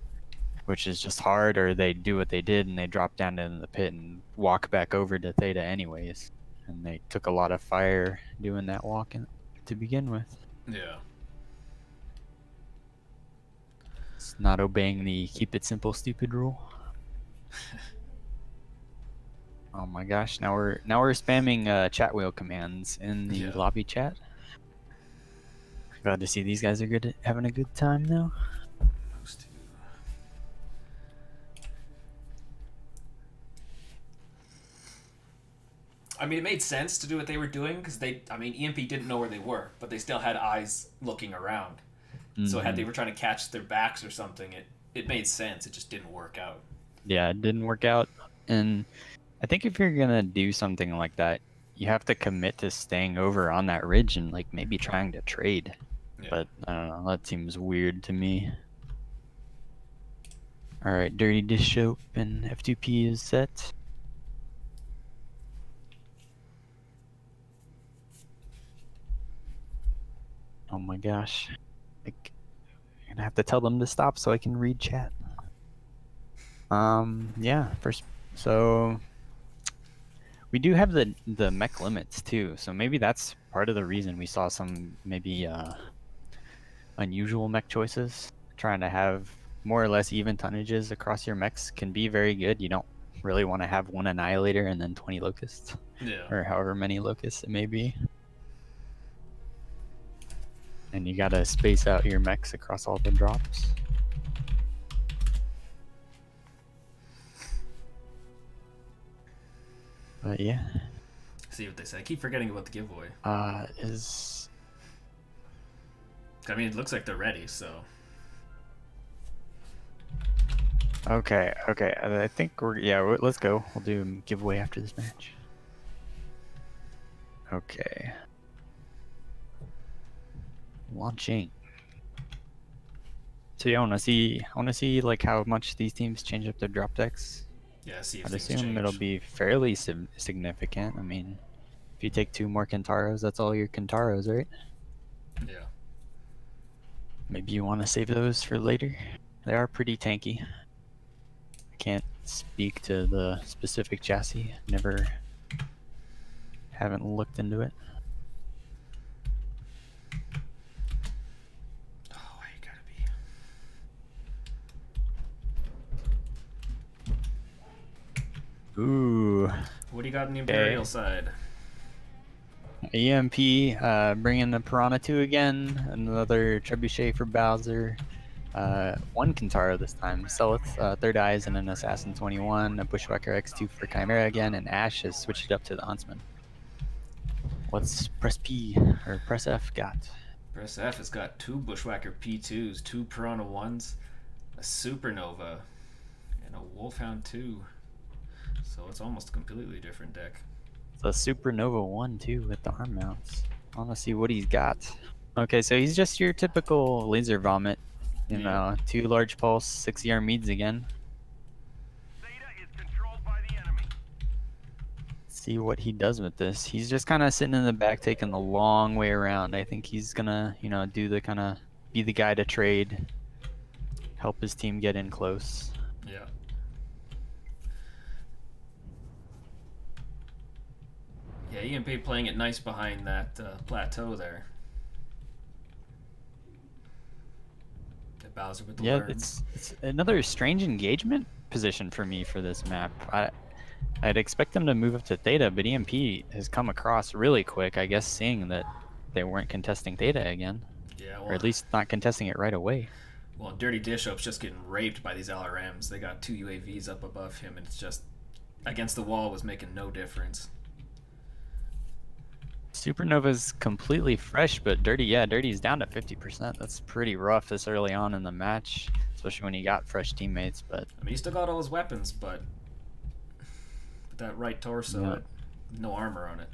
which is just hard, or they do what they did and they drop down in the pit and walk back over to Theta anyways. And they took a lot of fire doing that walk to begin with. Yeah. It's not obeying the keep it simple stupid rule. Oh my gosh, now we're spamming chat wheel commands in the lobby chat. Glad to see these guys are having a good time now. I mean, it made sense to do what they were doing because EMP didn't know where they were, but they still had eyes looking around. Mm-hmm. So had they were trying to catch their backs or something, it made sense. It just didn't work out. Yeah, it didn't work out. And I think if you're gonna do something like that, you have to commit to staying over on that ridge and like maybe trying to trade. Yeah. But I don't know, that seems weird to me. Alright, Dirty Dish Soap and F2P is set. Oh my gosh. I'm gonna have to tell them to stop so I can read chat. Yeah, so we do have the mech limits too, so maybe that's part of the reason we saw some maybe unusual mech choices. Trying to have more or less even tonnages across your mechs can be very good. You don't really want to have one Annihilator and then 20 Locusts. Yeah. Or however many Locusts it may be. And you gotta space out your mechs across all the drops. But yeah. See what they say. I keep forgetting about the giveaway. I mean, it looks like they're ready, so. Okay, okay. I think let's go. We'll do a giveaway after this match. Okay. Launching. So yeah, I wanna see like how much these teams change up their drop decks. Yeah, see if I'd things assume change. it'll be fairly significant. I mean, if you take 2 more Kintaros, that's all your Kintaros, right? Yeah. Maybe you want to save those for later. They are pretty tanky. I can't speak to the specific chassis. Haven't looked into it. Oh, why you gotta be. Ooh. What do you got on the Imperial side? EMP, bringing the Piranha 2 again. Another Trebuchet for Bowser. 1 Kintaro this time. Selith, Third Eyes, and an Assassin 21. A Bushwhacker X2 for Chimera again, and Ash has switched it up to the Huntsman. What's Press P or Press F got? Press F has got 2 Bushwhacker P2s, 2 Piranha 1s, a Supernova, and a Wolfhound 2. So it's almost a completely different deck. It's a Supernova 1 too with the arm mounts. I want to see what he's got. Okay, so he's just your typical laser vomit. You know, 2 large pulse, 6 Yarmeeds again. See what he does with this. He's just kind of sitting in the back, taking the long way around. I think he's gonna, you know, do the kind of be the guy to trade, help his team get in close. Yeah. Yeah, EMP playing it nice behind that plateau there. Get Bowser with the it's another strange engagement position for me for this map. I'd expect them to move up to Theta, but EMP has come across really quick, I guess, seeing that they weren't contesting Theta again. Yeah, well, or at least not contesting it right away. Well, Dirty Dishop's just getting raped by these LRMs. They got 2 UAVs up above him, and it's just against the wall was making no difference. Supernova's completely fresh, but Dirty's down to 50%. That's pretty rough this early on in the match, especially when he got fresh teammates. But I mean, he still got all his weapons, but that right torso had no armor on it.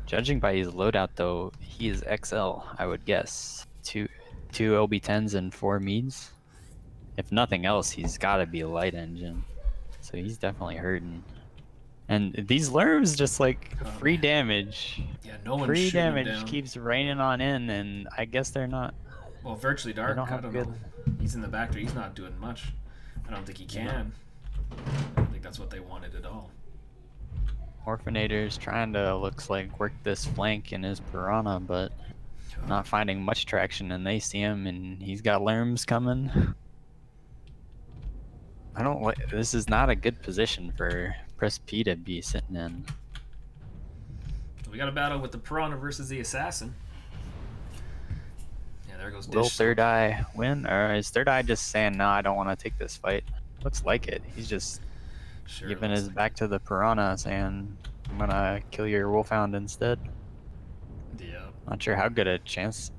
Judging by his loadout, though, he is XL, I would guess. Two LB10s and 4 Meads. If nothing else, he's got to be a light engine. So he's definitely hurting. And these lurms just like free damage. Yeah, no one's free shooting damage down. keeps raining on in, and I guess they're not. Well, Virtually Dark, don't I have don't good- know. He's in the back there. He's not doing much. I don't think he can. I don't think that's what they wanted at all. Orphanator's trying to, looks like, work this flank in his Piranha, but not finding much traction, and they see him, and he's got lurms coming. I don't like, this is not a good position for Press P to be sitting in. So we got a battle with the Piranha versus the Assassin. Yeah, there goes Will Dish. Third Eye win, or is Third Eye just saying, no, I don't want to take this fight? Looks like it. He's just giving his back to the Piranha, saying, I'm gonna kill your Wolfhound instead. Yeah. Not sure how good a choice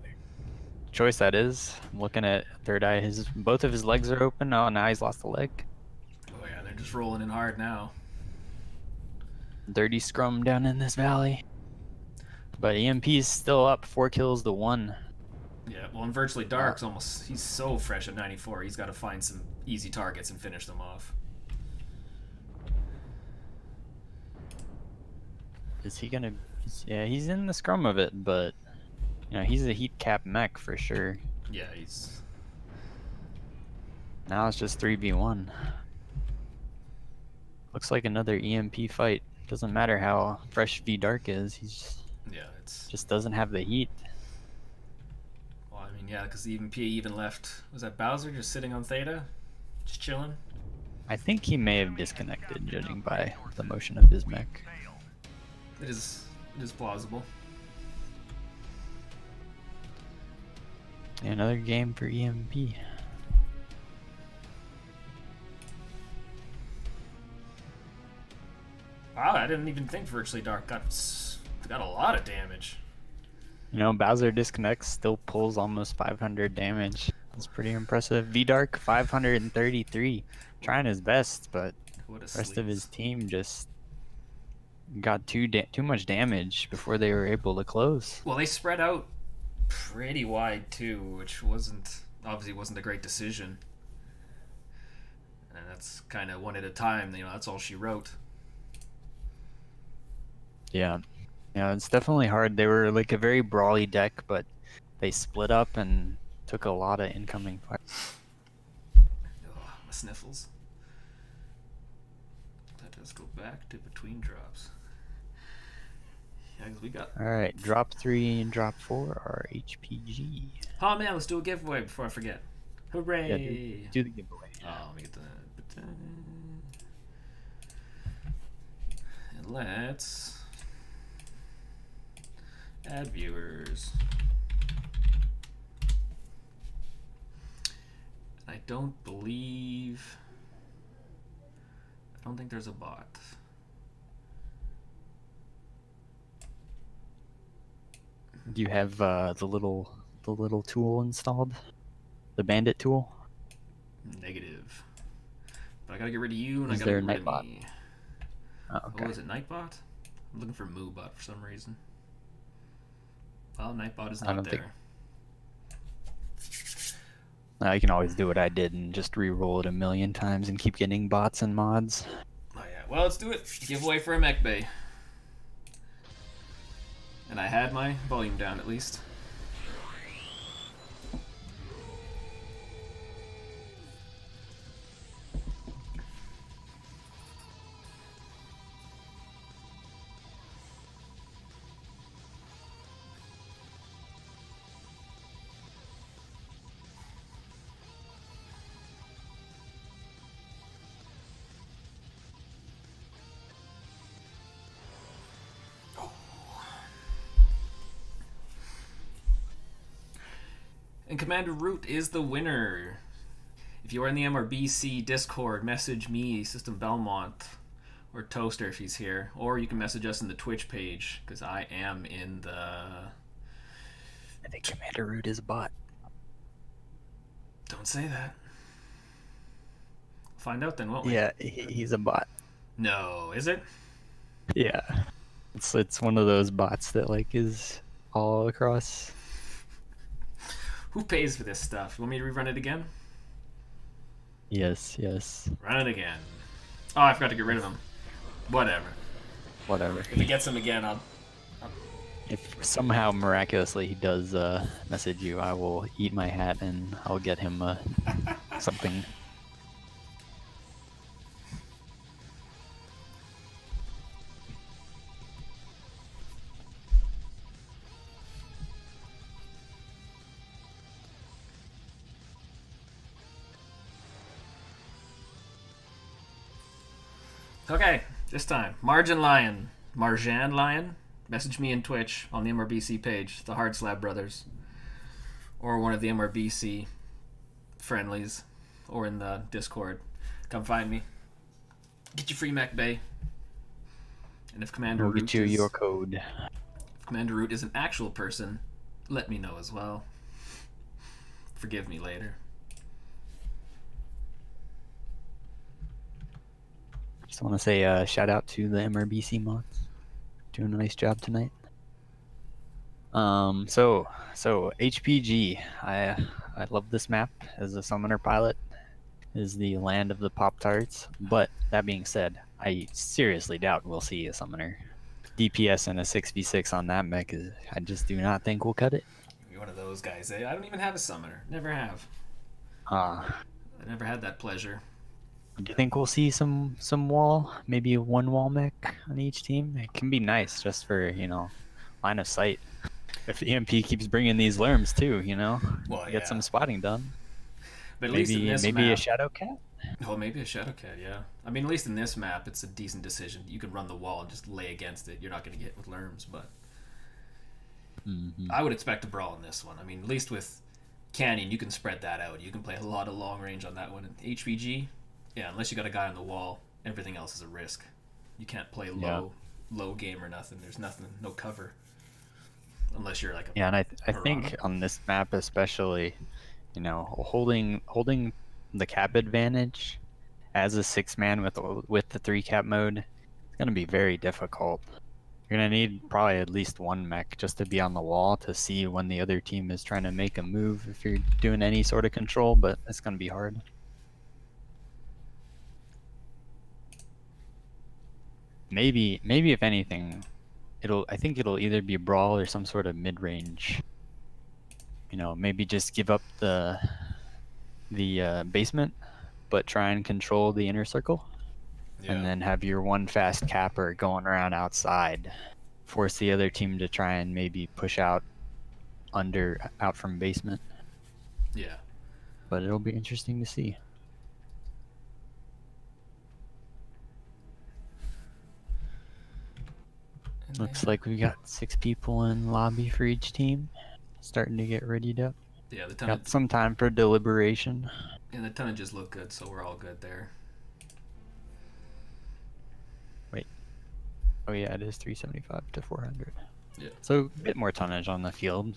that is. I'm looking at Third Eye. Both of his legs are open. Oh, now he's lost a leg. Oh yeah, they're just rolling in hard now. Dirty scrum down in this valley. But EMP's still up, 4 kills to 1. Yeah, well, in Virtually Dark's he's so fresh at 94. He's got to find some easy targets and finish them off. Is he gonna? Yeah, he's in the scrum of it, but you know he's a heat cap mech for sure. Yeah, he's. Now it's just 3v1. Looks like another EMP fight. Doesn't matter how fresh V Dark is. He's just doesn't have the heat. Well, I mean, yeah, because EMP even left. Was that Bowser just sitting on Theta, just chilling? I think he may have disconnected, judging by the motion of his mech. It is plausible. Yeah, another game for EMP. Wow, I didn't even think Virtually Dark got a lot of damage. You know, Bowser disconnects, still pulls almost 500 damage. That's pretty impressive. V-Dark 533, trying his best, but What a the rest of his sleaze. team just got too much damage before they were able to close. Well, they spread out pretty wide too, which obviously wasn't a great decision. And that's kind of one at a time. That's all she wrote. Yeah, it's definitely hard. They were like a very brawly deck, but they split up and took a lot of incoming fire. Oh, my sniffles. Let us go back to between drops. Yeah, 'cause we got. All right, drop 3 and drop 4 are HPG. Oh man, let's do a giveaway before I forget. Hooray! Yeah, do the giveaway. Oh, let me get the. And let's add viewers. I don't think there's a bot. Do you have the little tool installed? The bandit tool? Negative. But I gotta get rid of you, and Is I gotta there get rid Nightbot? of me. Oh, okay. Oh, is it Nightbot? I'm looking for MooBot for some reason. Well, Nightbot is I not don't think- there. You can always do what I did and just re-roll it a million times and keep getting bots and mods. Oh yeah. Well, let's do it. Giveaway for a mech bay. And I had my volume down at least. And Commander Root is the winner. If you are in the MRBC Discord, message me, System Belmont, or Toaster if he's here. Or you can message us in the Twitch page, because I am in the... I think Commander Root is a bot. Don't say that. Find out then, won't we? Yeah, he's a bot. No, is it? Yeah. It's one of those bots that like is all across. Who pays for this stuff? You want me to rerun it again? Yes. Run it again. Oh, I forgot to get rid of him. Whatever. If he gets him again, I'll... If somehow miraculously he does message you, I will eat my hat and I'll get him something. Okay, this time. Marjan Lion. Message me in Twitch on the MRBC page, the Hard Slab Brothers. Or one of the MRBC friendlies. Or in the Discord. Come find me. Get your free mech bay. And if Commander We'll Root get you your code. If Commander Root is an actual person, let me know as well. Forgive me later. Just want to say shout out to the MRBC mods. Doing a nice job tonight. So HPG, I love this map as a summoner pilot. It is the land of the Pop-Tarts. But that being said, I seriously doubt we'll see a summoner. DPS and a 6v6 on that mech is, I just do not think we'll cut it. You're one of those guys, eh? I don't even have a summoner. Never have. I never had that pleasure. Do you think we'll see some wall? Maybe one wall mech on each team? It can be nice just for, line of sight. If EMP keeps bringing these lerms too, Well, get some spotting done. But at maybe, least in this maybe map, a Shadow Cat? Oh, maybe a Shadow Cat, yeah. I mean, at least in this map, it's a decent decision. You can run the wall and just lay against it. You're not going to get with lerms, but... I would expect a brawl in this one. I mean, at least with Canyon, you can spread that out. You can play a lot of long range on that one. And HVG, yeah, unless you got a guy on the wall, everything else is a risk. You can't play low game or nothing. There's nothing, no cover. Unless you're like a Yeah, and I think on this map especially, You know, holding the cap advantage as a 6-man with the 3-cap mode, it's gonna be very difficult. You're gonna need probably at least one mech just to be on the wall to see when the other team is trying to make a move if you're doing any sort of control, but it's gonna be hard. Maybe if anything, I think it'll either be brawl or some sort of mid-range. You know, maybe just give up the basement, but try and control the inner circle. Yeah. And then have your one fast capper going around outside, force the other team to try and maybe push out from basement. Yeah. But it'll be interesting to see. Looks like we got 6 people in lobby for each team, starting to get readied up. Yeah, Got some time for deliberation. And the tonnages look good, so we're all good there. Wait. Oh yeah, it is 375 to 400. Yeah. So a bit more tonnage on the field.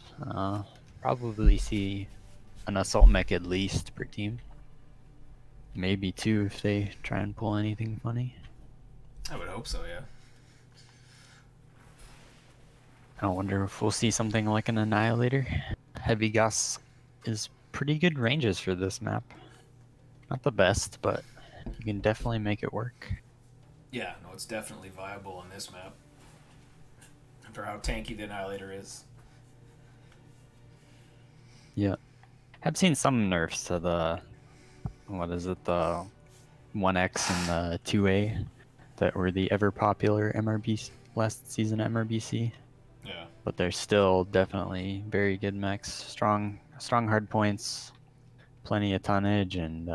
Probably see an assault mech at least per team. Maybe 2 if they try and pull anything funny. I would hope so, yeah. I wonder if we'll see something like an Annihilator. Heavy Gus is pretty good ranges for this map. Not the best, but you can definitely make it work. Yeah, no, it's definitely viable on this map. For how tanky the Annihilator is. Yeah. I've seen some nerfs to the, what is it, the 1X and the 2A that were the ever popular MRBC, last season MRBC. Yeah. But they're still definitely very good mechs. Strong hard points, plenty of tonnage, and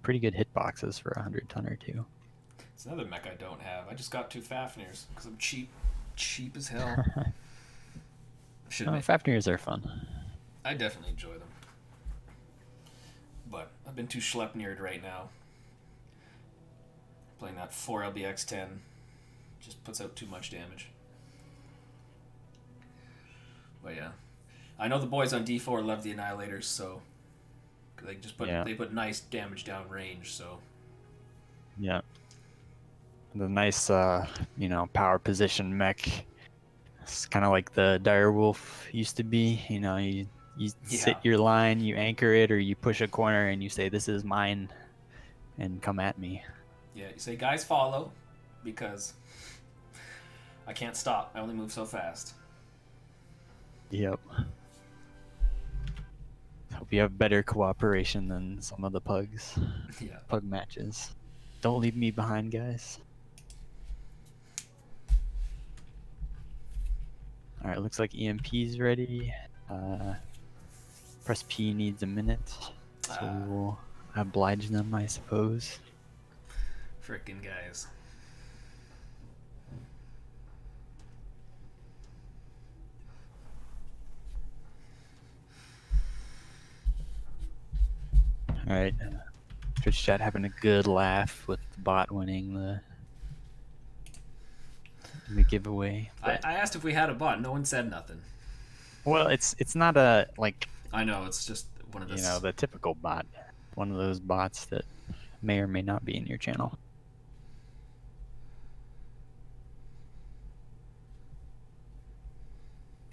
pretty good hitboxes for a 100-ton or 2. It's another mech I don't have. I just got 2 Fafnirs because I'm cheap as hell. Fafnirs are fun. I definitely enjoy them. But I've been too Schleppnered right now. Playing that 4 LBX-10 just puts out too much damage. But yeah, I know the boys on D4 love the Annihilators, so they just they put nice damage down range. So yeah, the nice you know, power position mech. It's kind of like the Direwolf used to be. You know, you sit your line, you anchor it, or you push a corner and you say, "This is mine," and come at me. Yeah, you say, "Guys, follow," because I can't stop. I only move so fast. Yep. Hope you have better cooperation than some of the pugs. Yeah. Pug matches. Don't leave me behind, guys. Alright, looks like EMP's ready. Press P needs a minute, so we will oblige them, I suppose. Frickin' guys. Alright, Twitch chat having a good laugh with the bot winning the giveaway. I asked if we had a bot. No one said nothing. Well, it's not a, like... I know, it's just one of those... You know, the typical bot. One of those bots that may or may not be in your channel.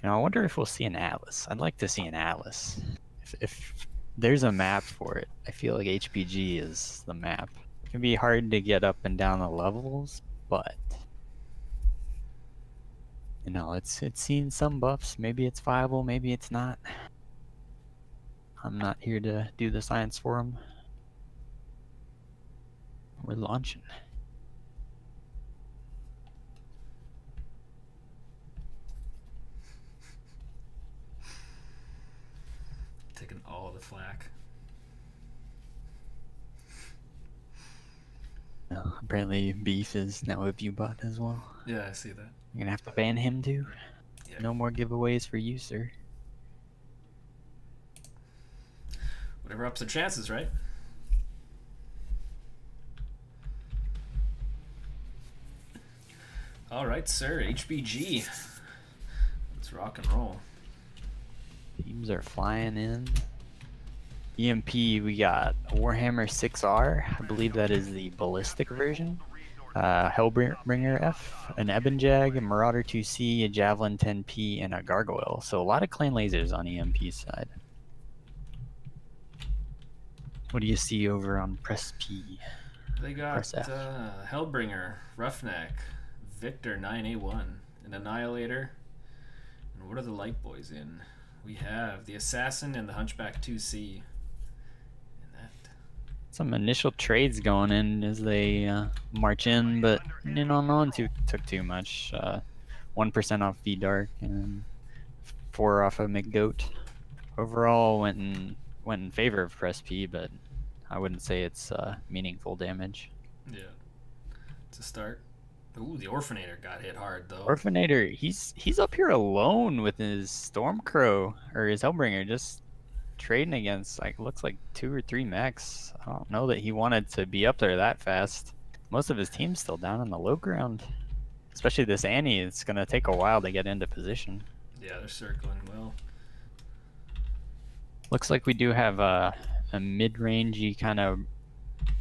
You know, I wonder if we'll see an Atlas. I'd like to see an Atlas. If there's a map for it, I feel like HPG is the map. It can be hard to get up and down the levels, but you know, it's seen some buffs. Maybe it's viable, maybe it's not. I'm not here to do the science for them. We're launching. Taking all the flack. Apparently Beef is now a view bot as well. Yeah, I see that. You're gonna have to ban him too. Yeah. No more giveaways for you, sir. Whatever ups their chances, right? Alright, sir. HBG. Let's rock and roll. Teams are flying in. EMP, we got a Warhammer 6R. I believe that is the ballistic version. Hellbringer F, an Ebonjag, a Marauder 2C, a Javelin 10P, and a Gargoyle. So a lot of clan lasers on EMP's side. What do you see over on Press P? They got Hellbringer, Roughneck, Victor 9A1, an Annihilator. And what are the light boys in? We have the Assassin and the Hunchback 2C. Some initial trades going in as they march in, but no one took too much. 1% off V-Dark and 4 off of McGoat. Overall went in favor of Press P, but I wouldn't say it's meaningful damage. Yeah, it's a start. Ooh, the Orphanator got hit hard though. Orphanator, he's up here alone with his Stormcrow or his Hellbringer, just trading against looks like 2 or 3 mechs. I don't know that he wanted to be up there that fast. Most of his team's still down on the low ground, especially this Annie. It's gonna take a while to get into position. Yeah, they're circling well. Looks like we do have a mid-rangey kind of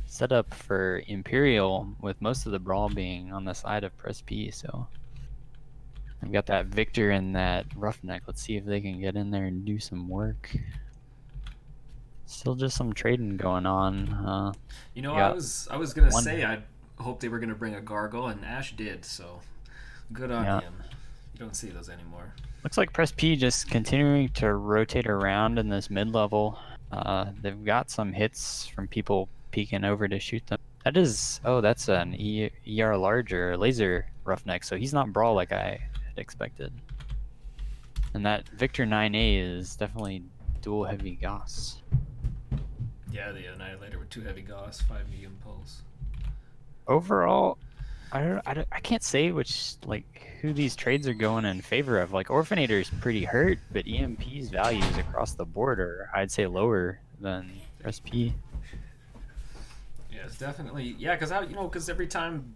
setup for Imperial, with most of the brawl being on the side of Press P. So I've got that Victor and that Roughneck. Let's see if they can get in there and do some work. Still just some trading going on. You know, I was gonna say I hope they were gonna bring a Gargoyle, and Ash did. So good on him. You don't see those anymore. Looks like Press P just continuing to rotate around in this mid-level. They've got some hits from people peeking over to shoot them. That is, oh, that's an ER larger laser Roughneck, so he's not brawl like I had expected. And that Victor 9A is definitely dual heavy Gauss. Yeah, the Annihilator with 2 heavy Gauss, 5 medium pulse. Overall, I can't say who these trades are going in favor of. Like, Orphanator is pretty hurt, but EMP's values across the board are, I'd say, lower than SP. Yeah, it's definitely, yeah, because every time.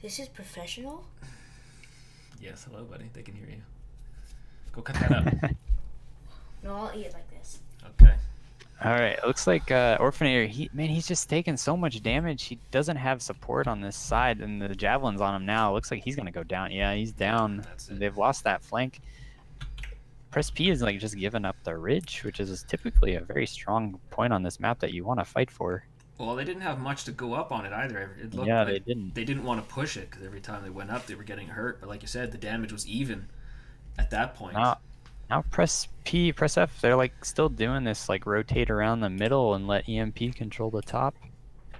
This is professional. Yes, hello, buddy. They can hear you. Go cut that up. No, I'll eat it like this. Okay. All right, it looks like Orphanator, he's just taking so much damage. He doesn't have support on this side, and the Javelin's on him now. It looks like he's going to go down. Yeah, he's down. They've lost that flank. Press P is just giving up the ridge, which is typically a very strong point on this map that you want to fight for. Well, they didn't have much to go up on it either. It looked yeah, like they didn't. They didn't want to push it because every time they went up, they were getting hurt. But like you said, the damage was even at that point. Now Press P, Press F, they're still doing this rotate around the middle and let EMP control the top.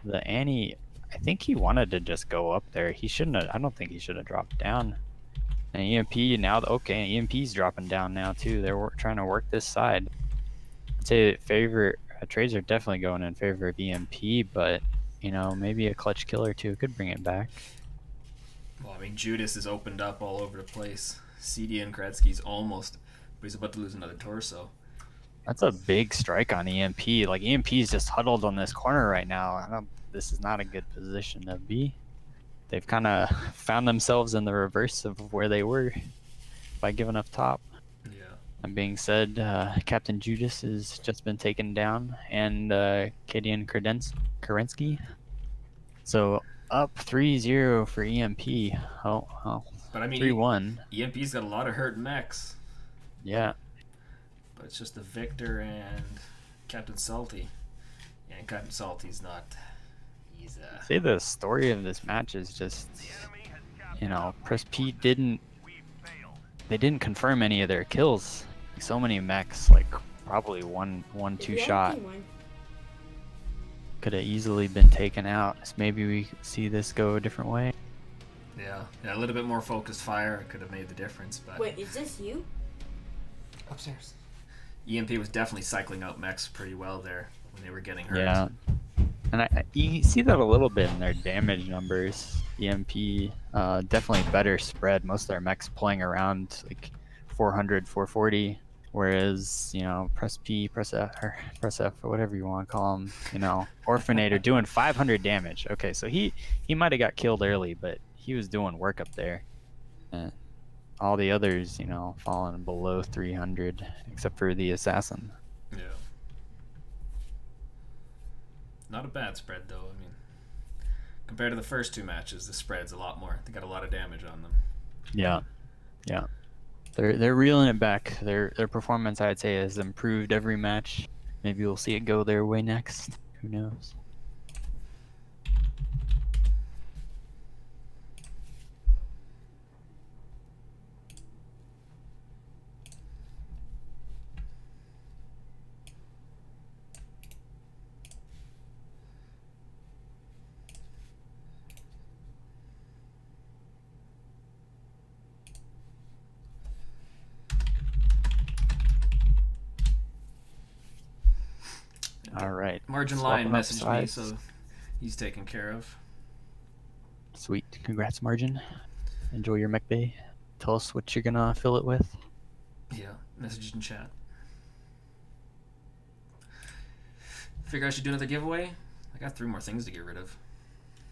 The Annie, I think he wanted to just go up there. He shouldn't have, I don't think he should have dropped down. And EMP now, okay, EMP's dropping down now too. They're trying to work this side. I'd say trades are definitely going in favor of EMP, but maybe a clutch kill or two could bring it back. Well, I mean, Judas is opened up all over the place. CD and Kretsky's almost, but he's about to lose another torso. That's a big strike on EMP. EMP's just huddled on this corner right now. This is not a good position to be. They've kind of found themselves in the reverse of where they were by giving up top. Yeah. That being said, Captain Judas has just been taken down, and Kadian Kerensky. So up 3-0 for EMP. Oh. But I mean, 3-1. EMP's got a lot of hurt mechs. Yeah. But it's just the Victor and Captain Salty. Yeah, and Captain Salty's not. He's Say the story of this match is just, Press P didn't confirm any of their kills. So many mechs, probably one, two shot. Could have easily been taken out. So maybe we see this go a different way. Yeah, a little bit more focused fire could have made the difference. But wait, is this you? Upstairs. EMP was definitely cycling out mechs pretty well there when they were getting hurt. Yeah, and you see that a little bit in their damage numbers. EMP definitely better spread. Most of their mechs playing around 400, 440, whereas Press P, Press F, or whatever you want to call them, Orphanator doing 500 damage. Okay, so he might have got killed early, but he was doing work up there. All the others, falling below 300, except for the Assassin. Yeah. not a bad spread though. I mean, compared to the first two matches, the spread's a lot more. They got a lot of damage on them. Yeah, yeah. They're reeling it back. Their performance, I'd say, has improved every match. Maybe we'll see it go their way next. Who knows? All right. Margin Lion messaged me, so he's taken care of. Sweet. Congrats, Margin. Enjoy your mech bay. Tell us what you're gonna fill it with. Yeah, message in chat. Figure I should do another giveaway. I got 3 more things to get rid of.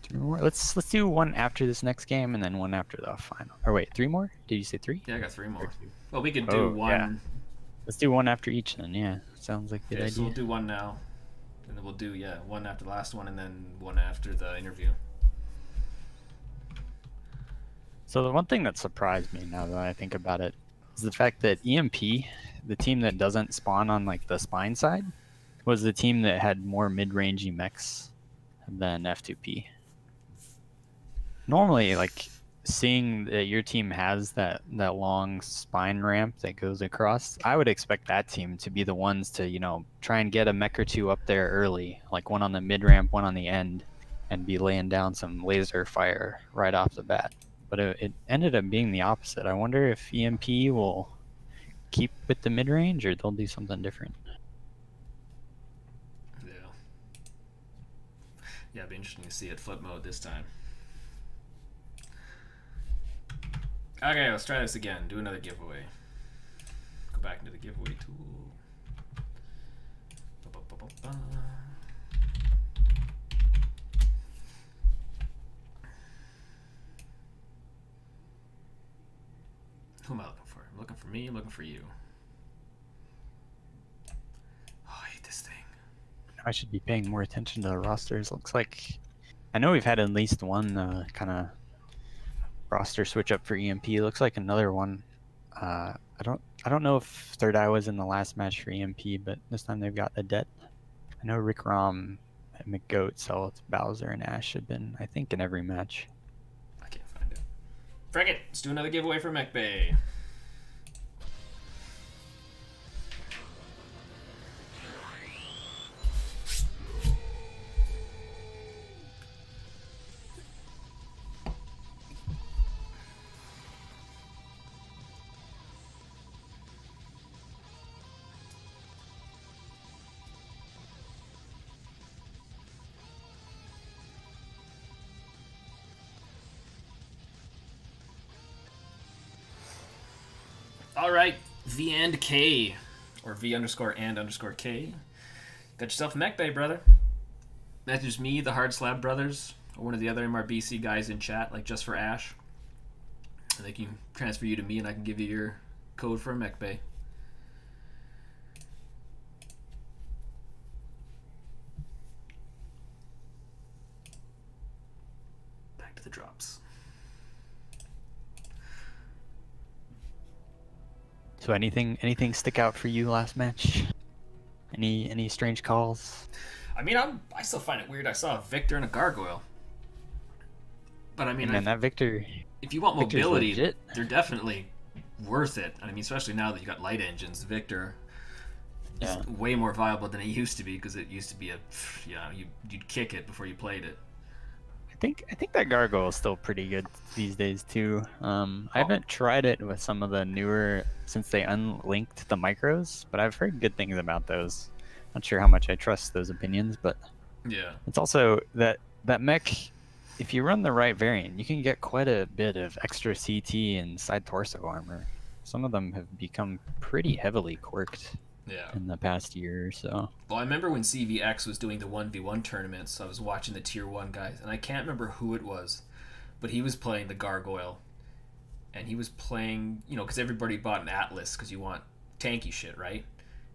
3 more. Let's do one after this next game and then one after the final. Or wait, 3 more? Did you say 3? Yeah, I got 3 more. Well, we could do one. Yeah. Let's do one after each then. Yeah, sounds like a good idea. So we'll do one now, and then we'll do one after the last one, and then one after the interview. So the one thing that surprised me now that I think about it is the fact that EMP, the team that doesn't spawn on like the spine side, was the team that had more mid-rangey mechs than F2P. Normally, like seeing that your team has that long spine ramp that goes across, I would expect that team to be the ones to, you know, try and get a mech or two up there early, like one on the mid ramp, one on the end, and be laying down some laser fire right off the bat. But it ended up being the opposite. I wonder if EMP will keep with the mid range or they'll do something different. Yeah, it'd be interesting to see it flip mode this time. Okay, let's try this again. Do another giveaway. Go back into the giveaway tool. Ba-ba-ba-ba-ba. Who am I looking for? I'm looking for me, I'm looking for you. Oh, I hate this thing. I should be paying more attention to the rosters. Looks like I know we've had at least one kind of roster switch up for EMP. Looks like another one. I don't know if Third Eye was in the last match for EMP, but this time they've got Adet. I know Rick Rom and McGoat, Celts, Bowser, and Ash have been, I think, in every match. I can't find it. Frick it! Let's do another giveaway for Mech Bay. Alright, V and K, or V underscore and underscore K. Got yourself a mech bay, brother. Message me, the Hard Slab Brothers, or one of the other MRBC guys in chat, like just for Ash. And they can transfer you to me and I can give you your code for a mech bay. Back to the drops. So anything stick out for you last match? Any strange calls? I mean, I still find it weird. I saw a Victor and a Gargoyle. But I mean, and that Victor, if you want Victor's mobility, legit. They're definitely worth it. I mean, especially now that you got light engines, Victor is way more viable than it used to be, because it used to be you'd kick it before you played it. I think that Gargoyle is still pretty good these days too. I haven't tried it with some of the newer, since they unlinked the micros, but I've heard good things about those. Not sure how much I trust those opinions, but yeah, it's also that mech. If you run the right variant, you can get quite a bit of extra CT and side torso armor. Some of them have become pretty heavily quirked in the past year or so. Well, I remember when CVX was doing the 1v1 tournaments, I was watching the tier 1 guys, and I can't remember who it was, but he was playing the Gargoyle, and he was playing, you know, because everybody bought an Atlas because you want tanky shit, right?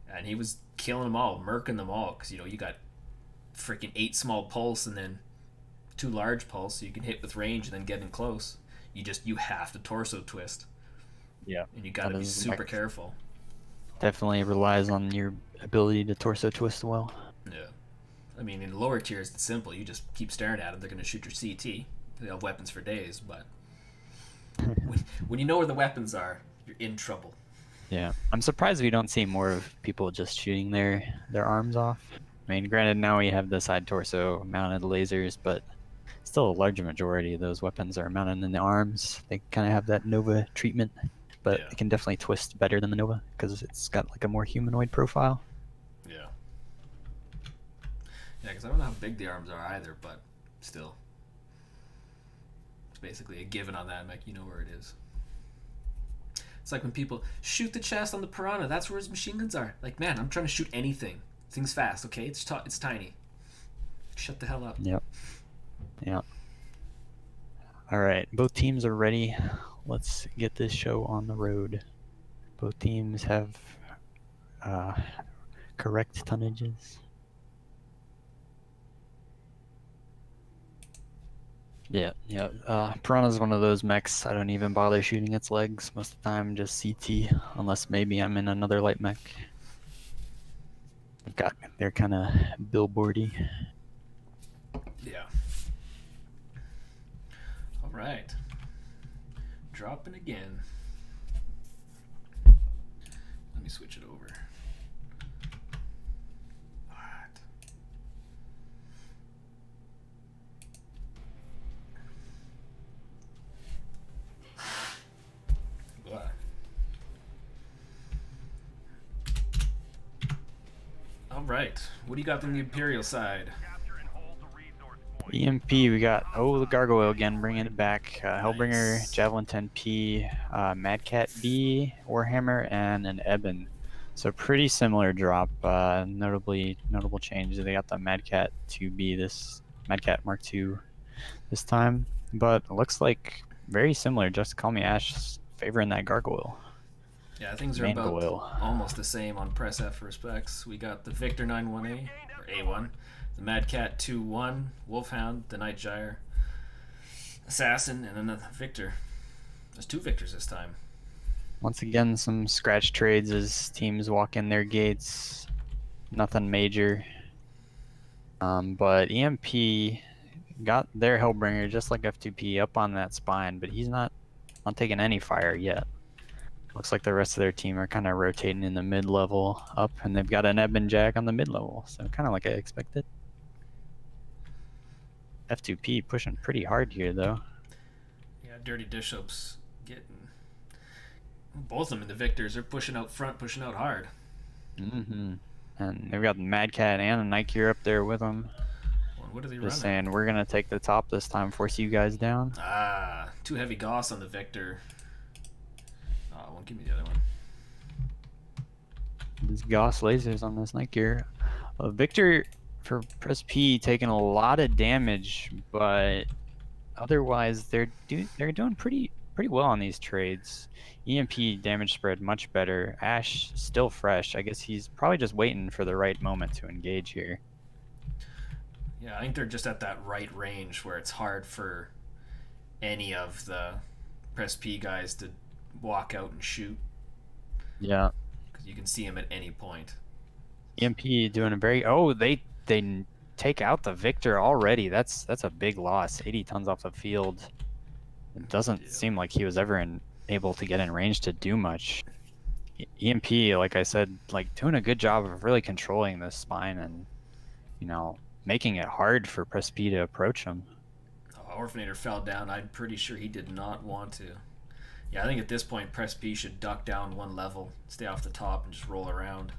And he was killing them all, murking them all, because, you know, you got freaking 8 small pulse and then 2 large pulse, so you can hit with range and then get in close. You have to torso twist. Yeah. And you gotta be super careful. Definitely relies on your ability to torso twist well. Yeah. I mean, in lower tiers, it's simple. You just keep staring at them. They're going to shoot your CT. They have weapons for days, but when you know where the weapons are, you're in trouble. Yeah. I'm surprised we don't see more of people just shooting their arms off. I mean, granted, now we have the side torso mounted lasers, but still a large majority of those weapons are mounted in the arms. They kind of have that Nova treatment, but it can definitely twist better than the Nova because it's got like a more humanoid profile. Yeah. Yeah, because I don't know how big the arms are either, but still. It's basically a given on that, like, you know where it is. It's like when people shoot the chest on the Piranha, that's where his machine guns are. Like, man, I'm trying to shoot anything. Thing's fast, okay? It's tiny. Shut the hell up. Yep. Yeah. All right, both teams are ready. Let's get this show on the road. Both teams have correct tonnages. Yeah. Piranha's one of those mechs I don't even bother shooting its legs most of the time, just CT, unless maybe I'm in another light mech. They're kind of billboardy. Yeah. All right. Dropping again. Let me switch it over. All right. Blah. All right. What do you got on the Imperial side? EMP, we got the Gargoyle again, bringing it back. Hellbringer, Javelin 10P, Mad Cat B, Warhammer, and an Eben. So pretty similar drop. Notable change. They got the Mad Cat 2B Mad Cat Mark II this time, but it looks like very similar. Just Call Me Ash favoring that Gargoyle. Yeah, things are about almost the same on Press F for specs. We got the Victor 91A, or A1, the Mad Cat 2-1, Wolfhound, the Nightgyre, Assassin, and another Victor. There's 2 Victors this time. Once again, some scratch trades as teams walk in their gates. Nothing major. But EMP got their Hellbringer just like F2P up on that spine, but he's not taking any fire yet. Looks like the rest of their team are kind of rotating in the mid-level up, and they've got an Eben Jack on the mid-level, so kind of like I expected. F2P pushing pretty hard here, though. Yeah, Dirty Bishop's getting... Both of them in the Victors are pushing out front, pushing out hard. Mm-hmm. And they've got the Mad Cat and a Nike up there with them. Well, what are they Just running? saying, we're going to take the top this time, force you guys down. Ah, 2 heavy Goss on the Victor. Oh, won't give me the other one. These Gauss lasers on this Night Gear. Victor for Press P taking a lot of damage, but otherwise they're doing pretty well on these trades. EMP damage spread much better. Ash still fresh. I guess he's probably just waiting for the right moment to engage here. Yeah, I think they're just at that right range where it's hard for any of the Press P guys to walk out and shoot. Yeah. Because you can see him at any point. EMP doing a very... Oh, they take out the Victor already. That's a big loss. 80 tons off the field. It doesn't seem like he was ever able to get in range to do much. EMP, like I said, like doing a good job of really controlling this spine and, you know, making it hard for Press P to approach him. Oh, Orphanator fell down. I'm pretty sure he did not want to. Yeah, I think at this point Press P should duck down 1 level, stay off the top, and just roll around.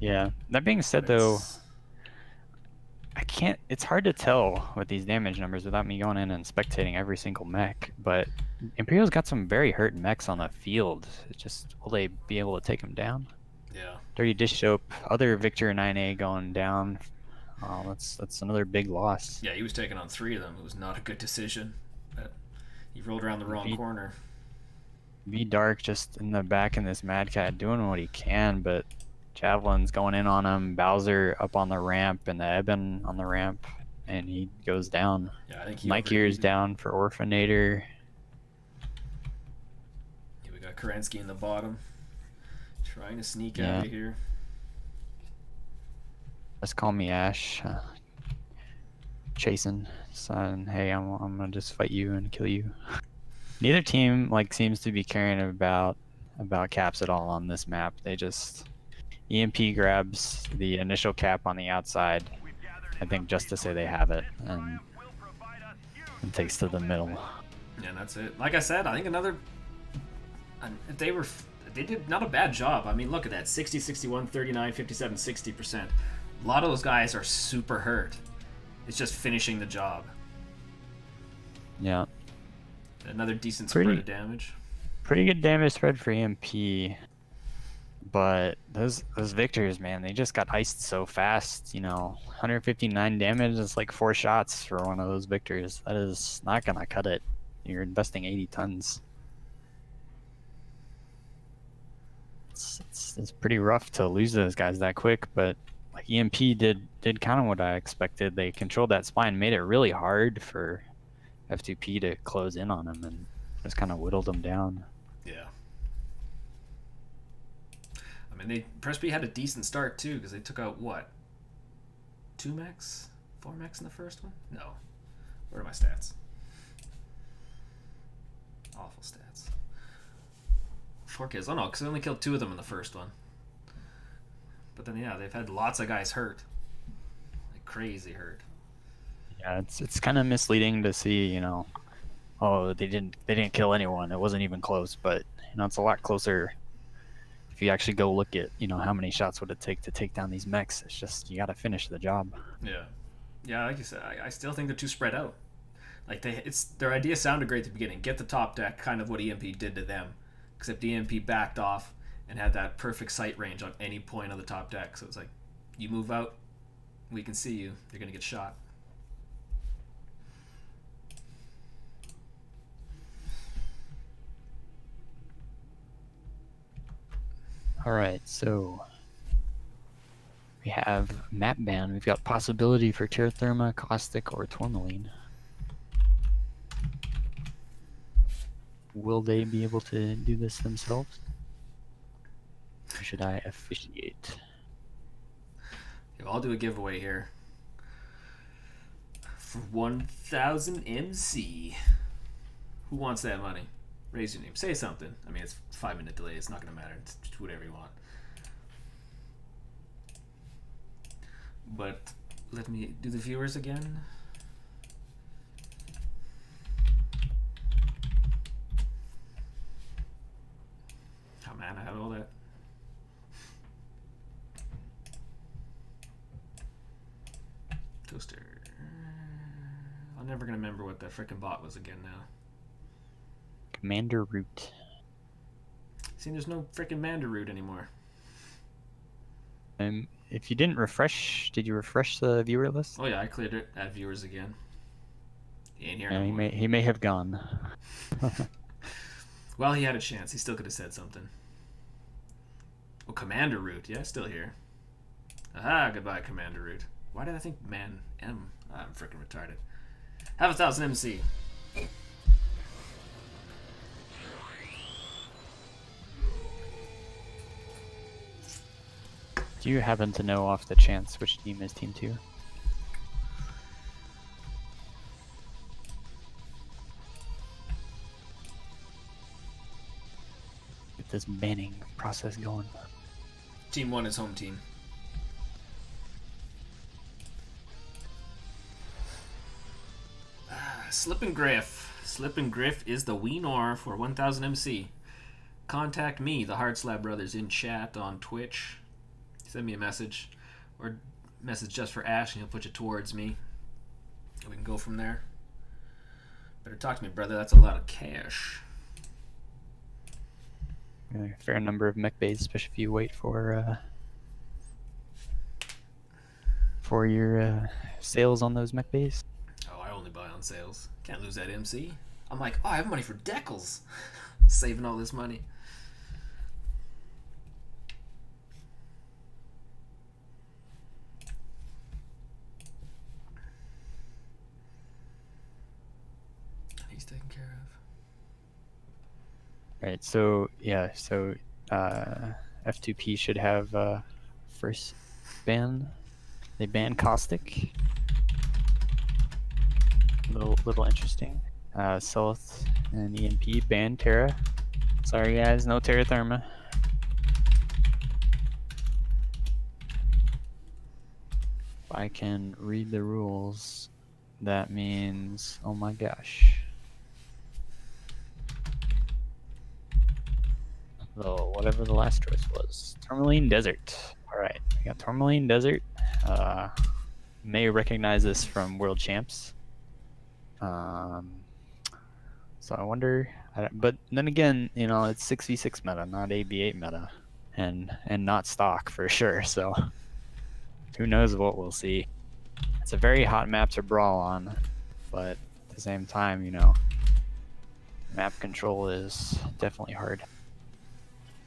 Yeah. That being said, though, it's hard to tell with these damage numbers without me going in and spectating every single mech, but Imperial's got some very hurt mechs on the field. It's just, will they be able to take them down? Yeah. Dirty Dish Soap, other Victor 9A going down. Oh, that's another big loss. Yeah, he was taking on 3 of them. It was not a good decision. But he rolled around the wrong corner. V Dark just in the back in this Mad Cat doing what he can, but Javelin's going in on him. Bowser up on the ramp, and the Eben on the ramp, and he goes down. Yeah, I think he Mike Ear's down for Orphanator. Yeah, we got Kerensky in the bottom, trying to sneak Yeah. out of here. Just call me Ash. Chasing, son. Hey, I'm gonna just fight you and kill you. Neither team like seems to be caring about caps at all on this map. They just EMP grabs the initial cap on the outside, I think, just to say they have it, and takes to the middle. Yeah, and that's it. Like I said, I think they did not a bad job. I mean, look at that. 60, 61, 39, 57, 60%. A lot of those guys are super hurt. It's just finishing the job. Yeah. Another decent spread of damage. Pretty good damage spread for EMP. But those victors, man, they just got iced so fast. You know, 159 damage is like 4 shots for one of those victors. That is not gonna cut it. You're investing 80 tons. It's pretty rough to lose those guys that quick, but like EMP did kind of what I expected. They controlled that spine, made it really hard for F2P to close in on him, and just kind of whittled him down. Yeah. I mean, Press B had a decent start too, because they took out what? 2 mechs? 4 mechs in the first one? No. Where are my stats? Awful stats. 4 kills. Oh no, because they only killed 2 of them in the first one. But then yeah, they've had lots of guys hurt. Like crazy hurt. Yeah, it's kind of misleading to see, you know, oh, they didn't kill anyone. It wasn't even close, but you know, it's a lot closer if you actually go look at, you know, how many shots would it take to take down these mechs. It's just, you got to finish the job. Yeah. Yeah, like you said, I still think they're too spread out. Like their idea sounded great at the beginning. Get the top deck, kind of what EMP did to them. Except EMP backed off and had that perfect sight range on any point on the top deck. So it's like, you move out, we can see you. You're going to get shot. Alright, so we have map ban. We've got possibility for Terra Therma, Caustic, or Tourmaline. Will they be able to do this themselves? Or should I officiate? Yeah, I'll do a giveaway here. For 1,000 MC. Who wants that money? Raise your name. Say something. I mean, it's a 5-minute delay. It's not going to matter. It's just whatever you want. But let me do the viewers again. Oh man, I have all that. Toaster. I'm never going to remember what that frickin' bot was again now. Commander Root. See, there's no frickin' Mander Root anymore. If you didn't refresh, did you refresh the viewer list? Oh yeah, I cleared it. Add viewers again. He ain't here Yeah, anymore. he may have gone. Well, he had a chance. He still could have said something. Oh, Commander Root. Yeah, still here. Aha, goodbye, Commander Root. Why did I think Man M? I'm frickin' retarded. Have 1,000 MC. Do you happen to know off the chance which team is Team 2? Get this banning process going. Team 1 is home team. Slip and Griff. Slip and Griff is the winner for 1,000 MC. Contact me, the Hard Slab Brothers, in chat on Twitch. Send me a message, or message just for Ash, and he'll put you towards me. And we can go from there. Better talk to me, brother. That's a lot of cash. A fair number of mech bays, especially if you wait for your sales on those mech bays. Oh, I only buy on sales. Can't lose that MC. I'm like, oh, I have money for decals. Saving all this money. Right, so yeah, so F2P should have first ban. They ban Caustic. Little interesting. South and EMP ban Terra. Sorry guys, no Terra Therma. If I can read the rules, that means, oh my gosh. So whatever the last choice was, Tourmaline Desert. All right, we got Tourmaline Desert. May recognize this from World Champs. So I wonder, but then again, you know, it's 6v6 meta, not 8v8 meta, and not stock for sure. So who knows what we'll see. It's a very hot map to brawl on, but at the same time, you know, map control is definitely hard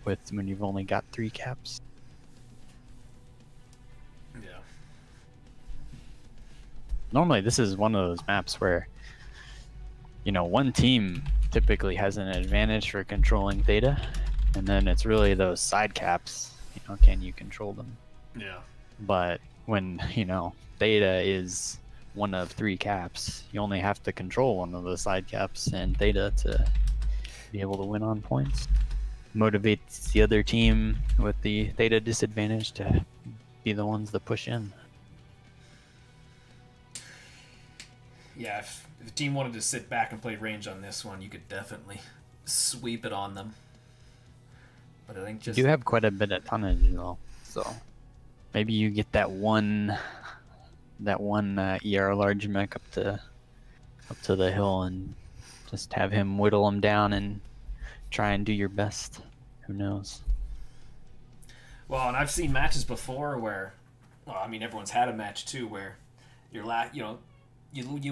when you've only got 3 caps. Yeah. Normally this is one of those maps where, you know, one team typically has an advantage for controlling Theta, and then it's really those side caps, you know, can you control them? Yeah. But when, you know, Theta is one of 3 caps, you only have to control one of the side caps and Theta to be able to win on points. Motivates the other team with the Theta disadvantage to be the ones that push in. Yeah, if the team wanted to sit back and play range on this one, you could definitely sweep it on them. But I think just... You do have quite a bit of tonnage though, so maybe you get that one ER large mech up to the hill and just have him whittle them down and try and do your best. Who knows? Well, and I've seen matches before where, well, I mean, everyone's had a match too where you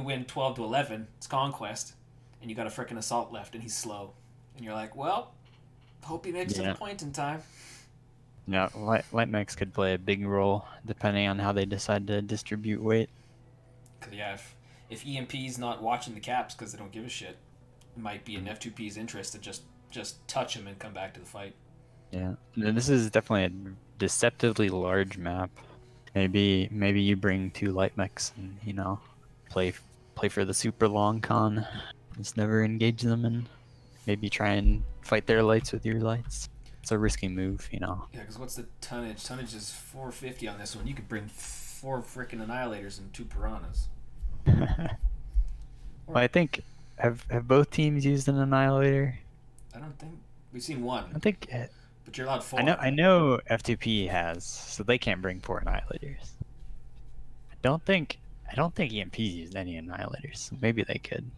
win 12-11, it's conquest, and you got a frickin' assault left and he's slow, and you're like, well, hope he makes it a point in time. Yeah, light mechs could play a big role depending on how they decide to distribute weight. Cause yeah, if EMP's not watching the caps because they don't give a shit, it might be in F2P's interest to just touch him and come back to the fight. Yeah, and this is definitely a deceptively large map. Maybe you bring 2 light mechs and, you know, play for the super long con. Just never engage them and maybe try and fight their lights with your lights. It's a risky move, you know. Yeah, because what's the tonnage? Tonnage is 450 on this one. You could bring 4 freaking annihilators and 2 piranhas. Well, I think have both teams used an annihilator? I don't think we've seen 1. I think. But you're allowed 4. I know F2P has, so they can't bring 4 annihilators. I don't think EMP's used any annihilators, so maybe they could.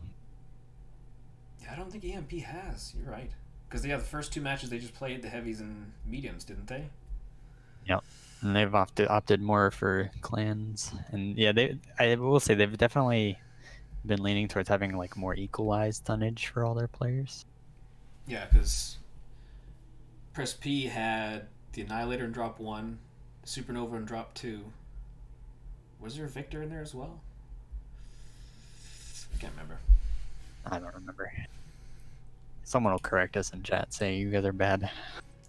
Yeah, I don't think EMP has. You're right. Because the first 2 matches they just played the heavies and mediums, didn't they? Yep. And they've opted more for clans, and yeah, I will say they've definitely been leaning towards having like more equalized tonnage for all their players. Yeah, because Press P had the Annihilator in drop 1, Supernova in drop 2. Was there a Victor in there as well? I can't remember. I don't remember. Someone will correct us in chat, say you guys are bad.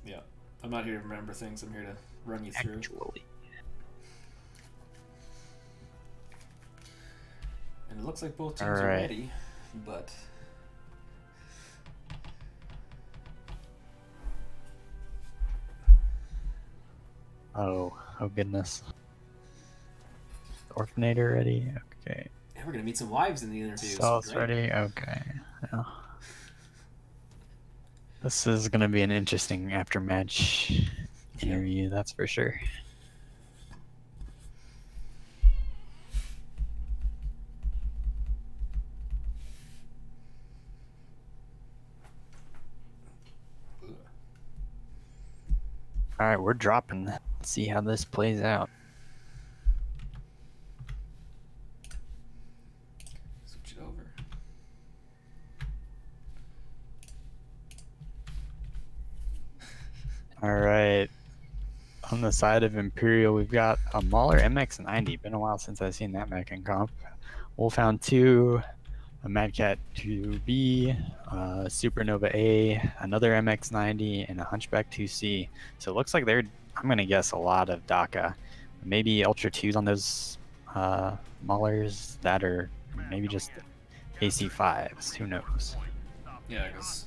Yeah, I'm not here to remember things. I'm here to run you through. Actually. And it looks like both teams are ready, but... Oh goodness. Orphanator ready? Okay. Yeah, we're gonna meet some wives in the interviews. Salt's ready? Okay. Yeah. This is gonna be an interesting after-match interview, that's for sure. Alright, we're dropping. Let's see how this plays out. Switch it over. Alright. On the side of Imperial, we've got a Mauler MX90. Been a while since I've seen that mech in comp. Wolfhound 2, a Mad Cat 2B, Supernova A, another MX90, and a Hunchback 2C. So it looks like they're, I'm going to guess, a lot of DACA. Maybe Ultra 2s on those Maulers that are maybe just AC5s. Who knows? Yeah, because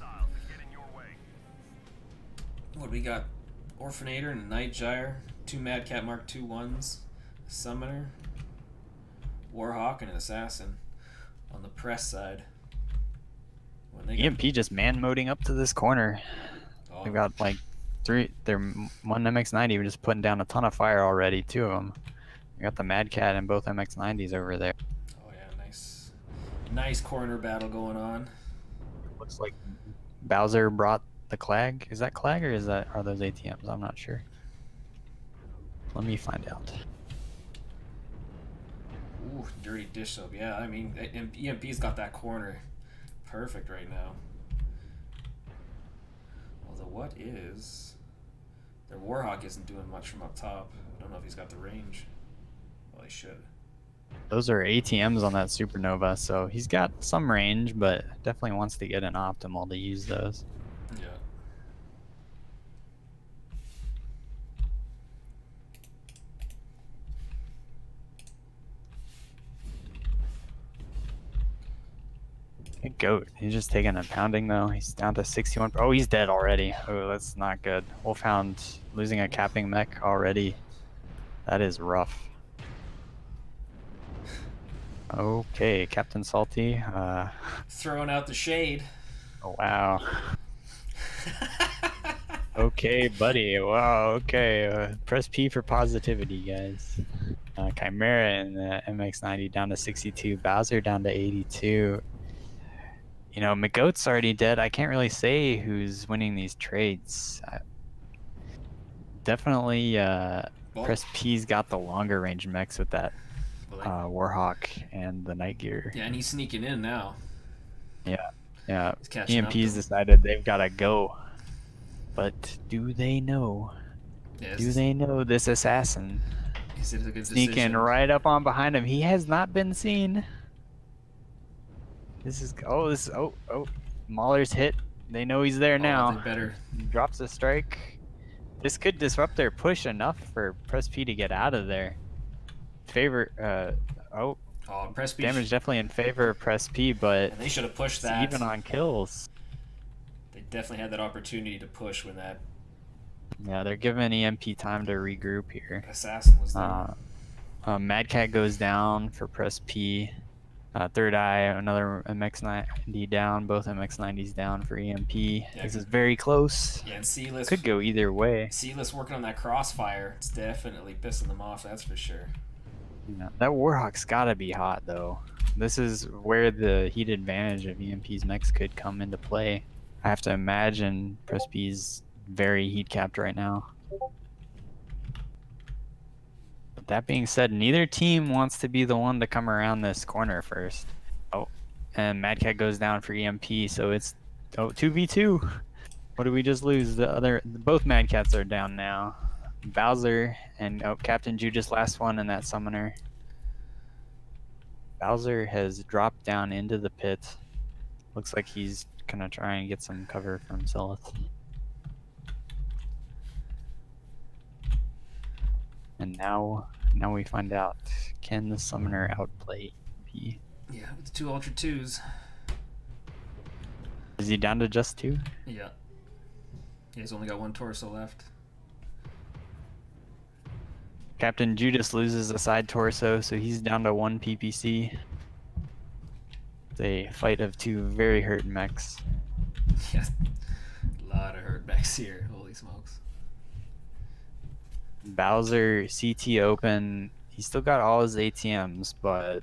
what we got? Orphanator and a Night Gyre, 2 Mad Cat Mark II ones, a Summoner, Warhawk, and an Assassin on the press side. When they EMP just man moding up to this corner. Oh. They've got like one MX90 just putting down a ton of fire already. 2 of them. We got the Mad Cat and both MX90s over there. Oh yeah, nice corner battle going on. Looks like Bowser brought the Clag. Is that Clag or are those ATMs? I'm not sure. Let me find out. Ooh, dirty dish soap. Yeah, I mean, EMP's got that corner perfect right now. Although, what is... Their Warhawk isn't doing much from up top. I don't know if he's got the range. Well, he should. Those are ATMs on that Supernova, so he's got some range, but definitely wants to get an optimal to use those. Yeah. Goat. He's just taking a pounding though. He's down to 61. Oh, he's dead already. Oh, that's not good. Wolfhound losing a capping mech already. That is rough. Okay, Captain Salty. Throwing out the shade. Oh, wow. Okay, buddy. Wow, okay. Press P for positivity, guys. Chimera and the MX90 down to 62. Bowser down to 82. You know, McGoat's already dead. I can't really say who's winning these trades. Definitely, Press P's got the longer range mechs with that Warhawk and the Night Gear. Yeah, and he's sneaking in now. Yeah, yeah. EMP's decided they've got to go. But do they know? Yes. Do they know this assassin? Is it a good Sneaking decision? right up on behind him. He has not been seen. This is Mauler's hit. They know he's there now. They better. Drops a strike. This could disrupt their push enough for Press P to get out of there. Press P damage definitely in favor of Press P, but and they should have pushed it's that. even on kills. They definitely had that opportunity to push when that. Yeah, they're giving EMP time to regroup here. Assassin was there. Mad Cat goes down for Press P. Third Eye, another MX90 down. Both MX90s down for EMP. Yeah, this is very close. Yeah, and Sealess could go either way. Sealess working on that crossfire. It's definitely pissing them off. That's for sure. Yeah, that Warhawk's gotta be hot though. This is where the heat advantage of EMP's mechs could come into play. I have to imagine Press P's very heat capped right now. But that being said, neither team wants to be the one to come around this corner first. Oh, and Mad Cat goes down for EMP, so it's 2v2. What did we just lose? Both Mad Cats are down now. Bowser and Captain Judas last one and that summoner. Bowser has dropped down into the pit. Looks like he's gonna try and get some cover from Silith. And now we find out, can the summoner outplay P? Yeah, with the 2 Ultra 2s. Is he down to just 2? Yeah. He's only got 1 torso left. Captain Judas loses a side torso, so he's down to 1 PPC. It's a fight of 2 very hurt mechs. Yeah, a lot of hurt mechs here. Holy smokes. Bowser, CT open. He's still got all his ATMs, but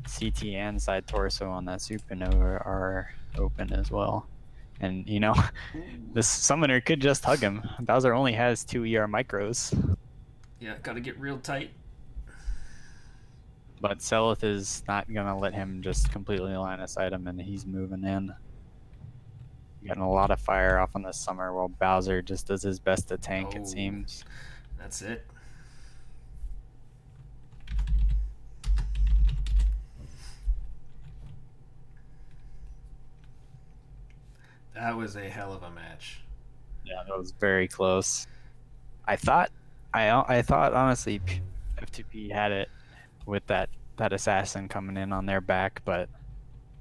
CT and side torso on that Supernova are open as well. And, you know, this summoner could just hug him. Bowser only has 2 ER micros. Yeah, gotta get real tight. But Selith is not gonna let him just completely line of sight him, and he's moving in. Getting a lot of fire off on the summer while Bowser just does his best to tank, it seems. That's it. That was a hell of a match. Yeah, that was very close. I thought honestly F2P had it with that assassin coming in on their back, but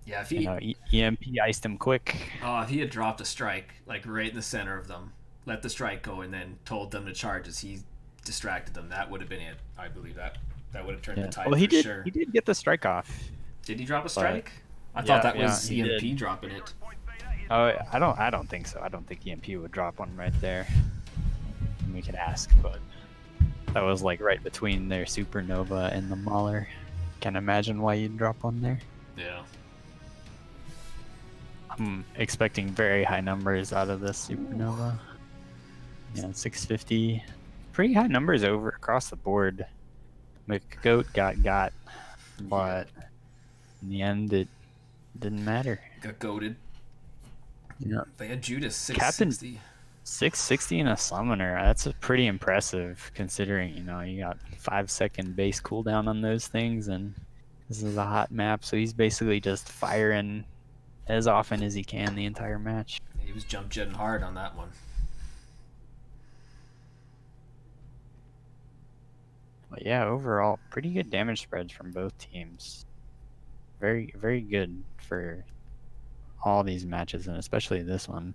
yeah, if he EMP iced him quick. Oh, if he had dropped a strike like right in the center of them, let the strike go, and then told them to charge as he distracted them, that would have been it. I believe that would have turned the tide. Well, he did. Sure. He did get the strike off. Did he drop a strike? I thought that was EMP dropping it. Oh, I don't think so. I don't think EMP would drop one right there. We could ask, but that was like right between their supernova and the Mauler. Can't imagine why you'd drop one there. Yeah. I'm expecting very high numbers out of this supernova. Yeah, 650. Pretty high numbers over across the board. McGoat got, but in the end it didn't matter. Got goated. Yeah. They had Judas 660. Captain 660 in a summoner. That's pretty impressive considering, you got 5-second base cooldown on those things, and this is a hot map, so he's basically just firing as often as he can the entire match. He was jump jetting hard on that one. But yeah, overall, pretty good damage spreads from both teams. Very, very good for all these matches, and especially this one.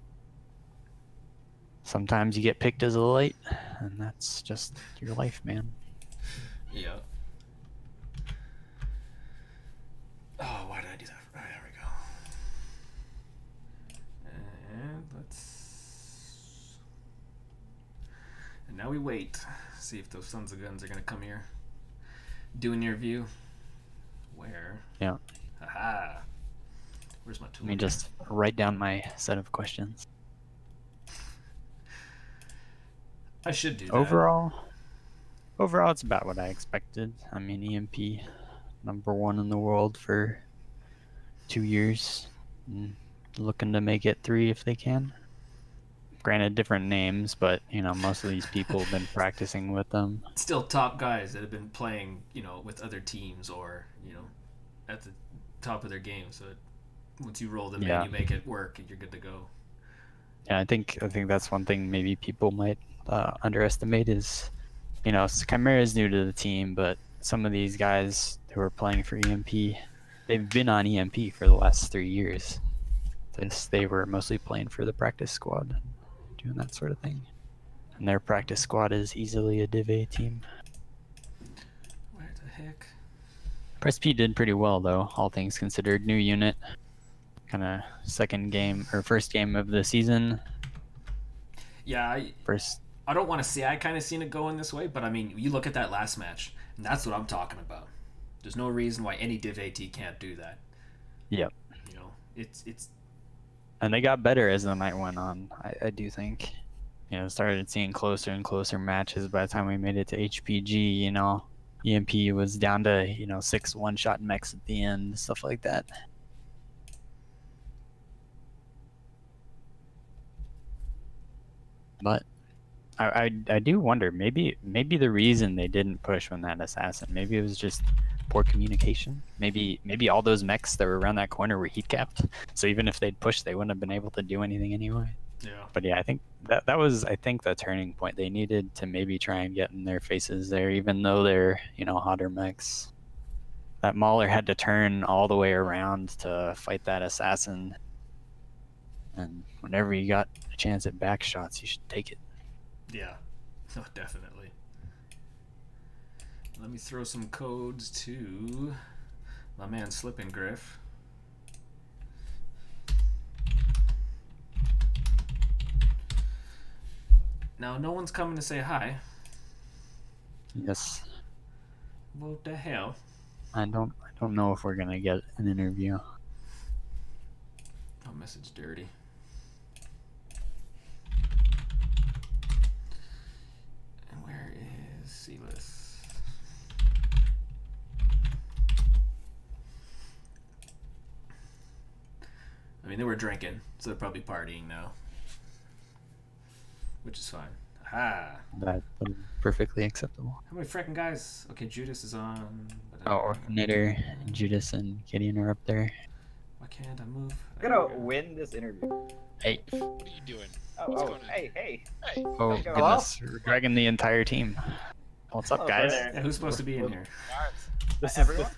Sometimes you get picked as a late, and that's just your life, man. Yeah. Oh, why did I do that? All right, there we go. And let's... And now we wait. See if those sons of guns are going to come here. Do an interview. Where? Yeah. Aha. Where's my tool? Let me just write down my set of questions. I should do that. Overall, it's about what I expected. I mean, EMP, #1 in the world for 2 years. Looking to make it 3 if they can. Granted, different names, but, most of these people have been practicing with them. Still top guys that have been playing, with other teams or, at the top of their game. So once you roll them in, you make it work, and you're good to go. Yeah, I think that's one thing maybe people might underestimate is, Chimera is new to the team, but some of these guys who are playing for EMP, they've been on EMP for the last 3 years. They were mostly playing for the practice squad, doing that sort of thing. And their practice squad is easily a Div A team. Where the heck? Press P did pretty well though, all things considered. New unit, kind of first game of the season. Yeah, I don't want to say I kind of seen it going this way, but I mean, you look at that last match, and that's what I'm talking about. There's no reason why any Div AT can't do that. Yep. It's. And they got better as the night went on. I do think. Started seeing closer and closer matches. By the time we made it to HPG, EMP was down to 6 one-shot mechs at the end, stuff like that. But I do wonder, maybe the reason they didn't push when that assassin, maybe it was just poor communication. Maybe all those mechs that were around that corner were heat capped, so even if they'd pushed, they wouldn't have been able to do anything anyway. Yeah. But yeah, I think that was the turning point. They needed to maybe try and get in their faces there, even though they're hotter mechs. That Mauler had to turn all the way around to fight that assassin, and whenever you got a chance at back shots, you should take it. Yeah, no, definitely. Let me throw some codes to my man Slippin' Griff. Now, no one's coming to say hi. Yes. What the hell? I don't know if we're gonna get an interview. Oh, message dirty. And where is Silas? I mean, they were drinking, so they're probably partying now. Which is fine. Aha! That's perfectly acceptable. How many freaking guys? Okay, Judas is on. Oh, Knitter, Judas, and Gideon are up there. Why can't I move? I'm gonna win this interview. Hey. What are you doing? Hey. Oh, How's it going? goodness. We're dragging the entire team. What's up, guys? Yeah, who's supposed to be in here? This is everyone.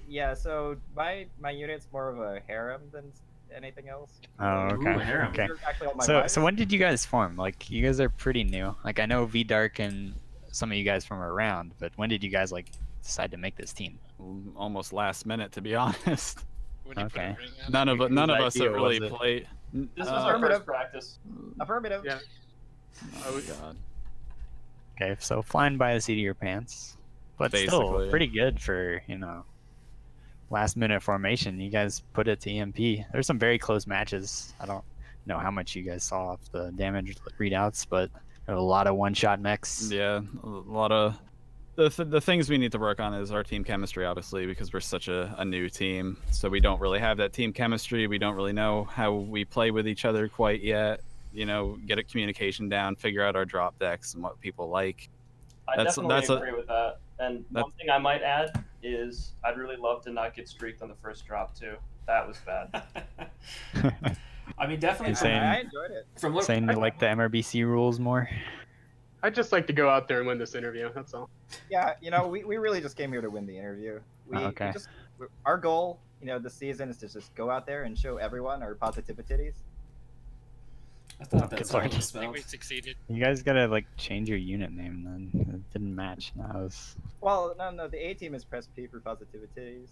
Yeah. So my unit's more of a harem than anything else. Oh, okay. Okay. So when did you guys form? Like, you guys are pretty new. Like, I know V Dark and some of you guys from around, but when did you guys like decide to make this team? Almost last minute, to be honest. Okay. None of us have really played. This was our first practice. Affirmative. Yeah. Oh god. Okay, so flying by the seat of your pants, but Basically, still yeah. pretty good for, last minute formation. You guys put it to EMP. There's some very close matches. I don't know how much you guys saw of the damage readouts, but there were a lot of one-shot mechs. Yeah, a lot of the things we need to work on is our team chemistry, obviously, because we're such a new team. So we don't really have that team chemistry. We don't really know how we play with each other quite yet. Get a communication down, figure out our drop decks and what people like. I definitely agree with that. And one thing I might add is I'd really love to not get streaked on the first drop too. That was bad. I mean, definitely. I enjoyed it. From what saying you like the MRBC rules more? I'd just like to go out there and win this interview. That's all. Yeah, we really just came here to win the interview. Okay. Our goal, this season is to just go out there and show everyone our positivities. I thought that's Sorry. what it was spelled. We succeeded. You guys gotta change your unit name then. It didn't match. That was. Well, no. The A team is press P for positivities.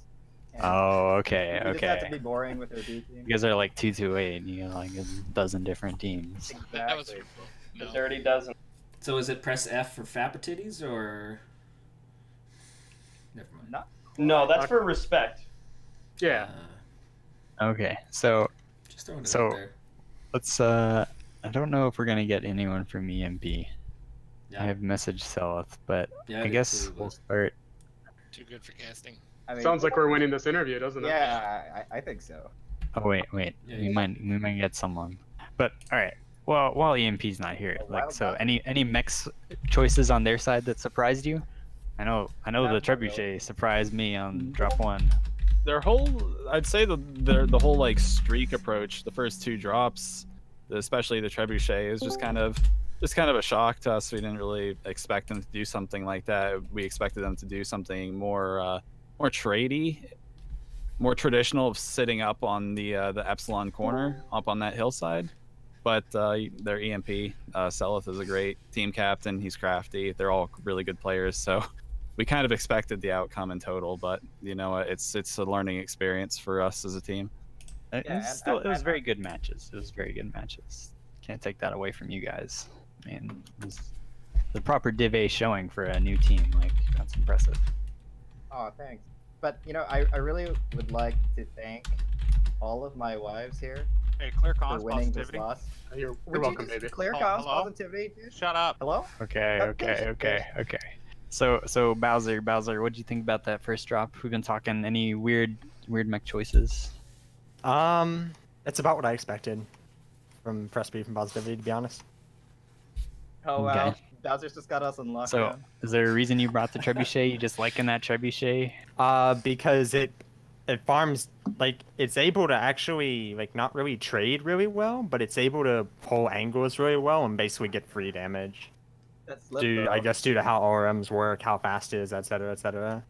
Oh, okay, We okay. just have to be boring with our B team. You guys are like 228. You got like a dozen different teams. Exactly. The dirty dozen. So is it press F for Fapatities or? Never mind. No, that's for respect. Yeah. Okay, so. Just throwing it out there. Let's. I don't know if we're gonna get anyone from EMP. Yeah. I have messaged Seleth, but Yeah, I guess we'll start. Too good for casting. Sounds like we're winning this interview, doesn't it? Yeah, I think so. Oh wait. Yeah, we might get someone. But all right. Well, while EMP's not here, any mechs choices on their side that surprised you? I know the Trebuchet surprised me on drop 1. Their whole, I'd say the whole streak approach, the first 2 drops, especially the Trebuchet, is just kind of a shock to us. We didn't really expect them to do something like that. We expected them to do something more tradey, more traditional, of sitting up on the Epsilon corner, up on that hillside. But their EMP, Seleth is a great team captain. He's crafty. They're all really good players. So we kind of expected the outcome in total. But it's a learning experience for us as a team. It was very good matches. It was very good matches. Can't take that away from you guys. I mean, it was the proper Div A showing for a new team. That's impressive. Oh, thanks. But I really would like to thank all of my wives here. Hey, clear comms, for winning this positivity. loss. You're Would welcome, you just baby. clear Oh, comms, hello? positivity, dude? Shut up. Hello? Okay. So Bowser, what did you think about that first drop? We've been talking any weird mech choices. It's about what I expected from Press B from Positivity, to be honest. Oh wow, Okay. Bowser's just got us unlocked. So is there a reason you brought the Trebuchet? You just liking that Trebuchet? Because it farms, it's able to actually not really trade really well, but it's able to pull angles really well and basically get free damage. That's lit, I guess due to how ORMs work, how fast it is, etc., etc.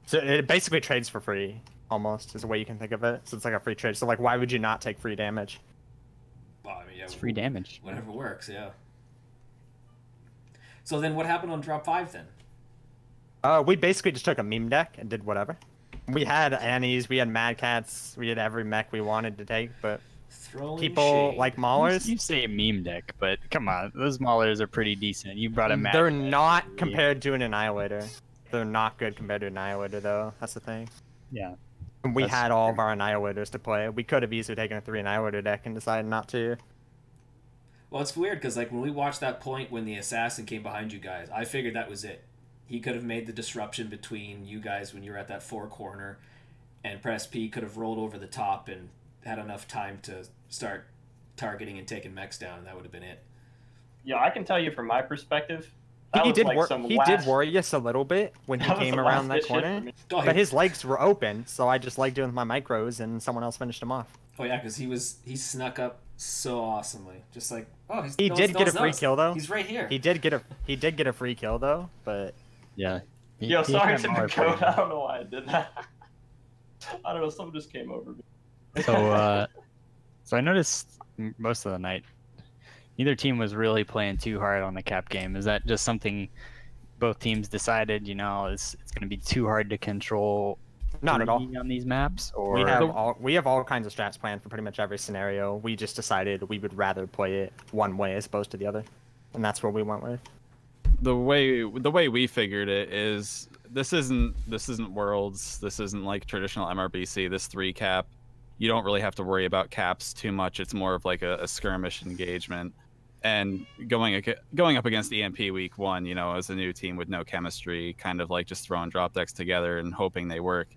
So it basically trades for free, almost, is the way you can think of it. So it's like a free trade. So why would you not take free damage? Well, I mean, yeah, It's free damage. Whatever works, yeah. So then what happened on drop 5 then? We basically just took a meme deck and did whatever. We had Annies, we had Mad Cats, we had every mech we wanted to take, but people shade. like Maulers. You say meme deck, but come on, those Maulers are pretty decent. You brought a Mad They're Cat. not compared to an Annihilator. They're not good compared to an Annihilator, though. That's the thing. Yeah. And we That's had all of our Annihilators to play. We could have easily taken a 3 Annihilator deck and decided not to. Well, it's weird because when we watched that point when the assassin came behind you guys, I figured that was it. He could have made the disruption between you guys when you were at that 4 corner, and Press P could have rolled over the top and had enough time to start targeting and taking mechs down, and that would have been it. Yeah, I can tell you from my perspective, that He was did like some he last... did worry us a little bit when he That was came the around last that ditch hit corner, for me. Go ahead. but his legs were open, so I just liked doing my micros, and someone else finished him off. Oh yeah, because he snuck up so awesomely, just like he did get a free kill though. He's right here. He did get a free kill though, but yeah. Yo, sorry to the code. I don't know why I did that. I don't know. Someone just came over me. So so I noticed most of the night, neither team was really playing too hard on the cap game. Is that just something both teams decided? You know, it's going to be too hard to control. Not at all on these maps, or we have all kinds of strats planned for pretty much every scenario. We just decided we would rather play it one way as opposed to the other, and that's what we went with. The way we figured it is this isn't Worlds. This isn't like traditional MRBC. This 3 cap, you don't really have to worry about caps too much. It's more of like a skirmish engagement. And going up against EMP week 1, you know, as a new team with no chemistry, kind of like just throwing drop decks together and hoping they work.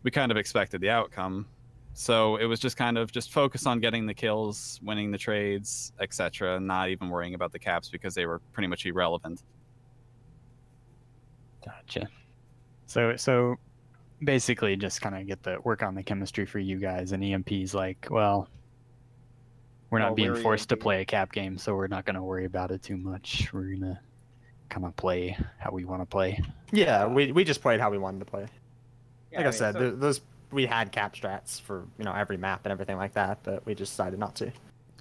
We kind of expected the outcome. So it was just kind of just focus on getting the kills, winning the trades, etc., not even worrying about the caps because they were pretty much irrelevant. Gotcha. So basically just kind of get the work on the chemistry for you guys, and EMP's like, well, we're not being forced to play a cap game, so we're not going to worry about it too much. We're going to kind of play how we want to play. Yeah, we just played how we wanted to play. Yeah, like I said, those we had cap strats for, you know, every map and everything like that, but we just decided not to.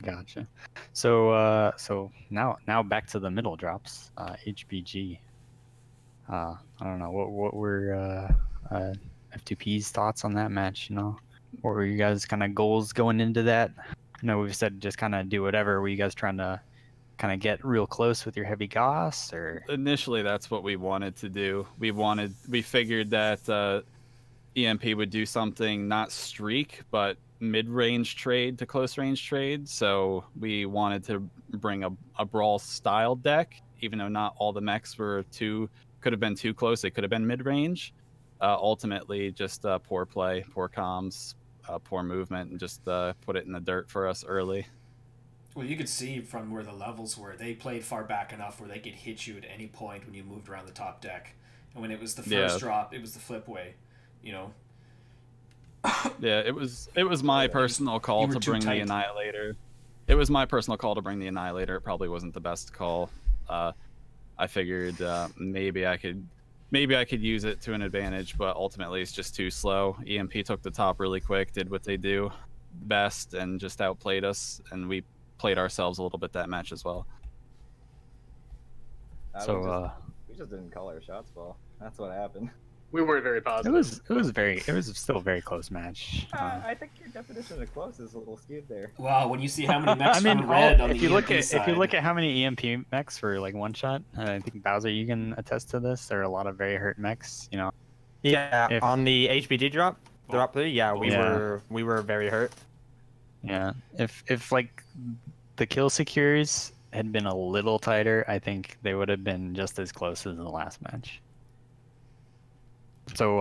Gotcha. So so now back to the middle drops. HBG. I don't know what were F2P's thoughts on that match. You know, what were you guys kind of goals going into that? You know, we've said just kind of do whatever. Were you guys trying to kind of get real close with your heavy goss, or? Initially, that's what we wanted to do. We figured that EMP would do something not streak, but mid-range trade to close-range trade. So we wanted to bring a brawl-style deck, even though not all the mechs could have been too close. They could have been mid-range. Ultimately, just poor play, poor comms, poor movement, and just put it in the dirt for us early. Well, you could see from where the levels were, they played far back enough where they could hit you at any point when you moved around the top deck. And when it was the first drop, it was the flip way, you know. Yeah, it was my personal call to bring the Annihilator. It was my personal call to bring the Annihilator. It probably wasn't the best call. I figured maybe I could use it to an advantage, but ultimately it's just too slow. EMP took the top really quick, did what they do best, and just outplayed us, and we played ourselves a little bit that match as well. We just didn't call our shots well. That's what happened. We weren't very positive. It was still a very close match. I think your definition of close is a little skewed there. Wow, when you see how many mechs from red on the EMP side. If you look at how many EMP mechs were like one shot, I think Bowser, you can attest to this. There are a lot of very hurt mechs, you know. Yeah, on the HBG drop 3, yeah, we were very hurt. Yeah, if like the kill secures had been a little tighter, I think they would have been just as close as the last match. So,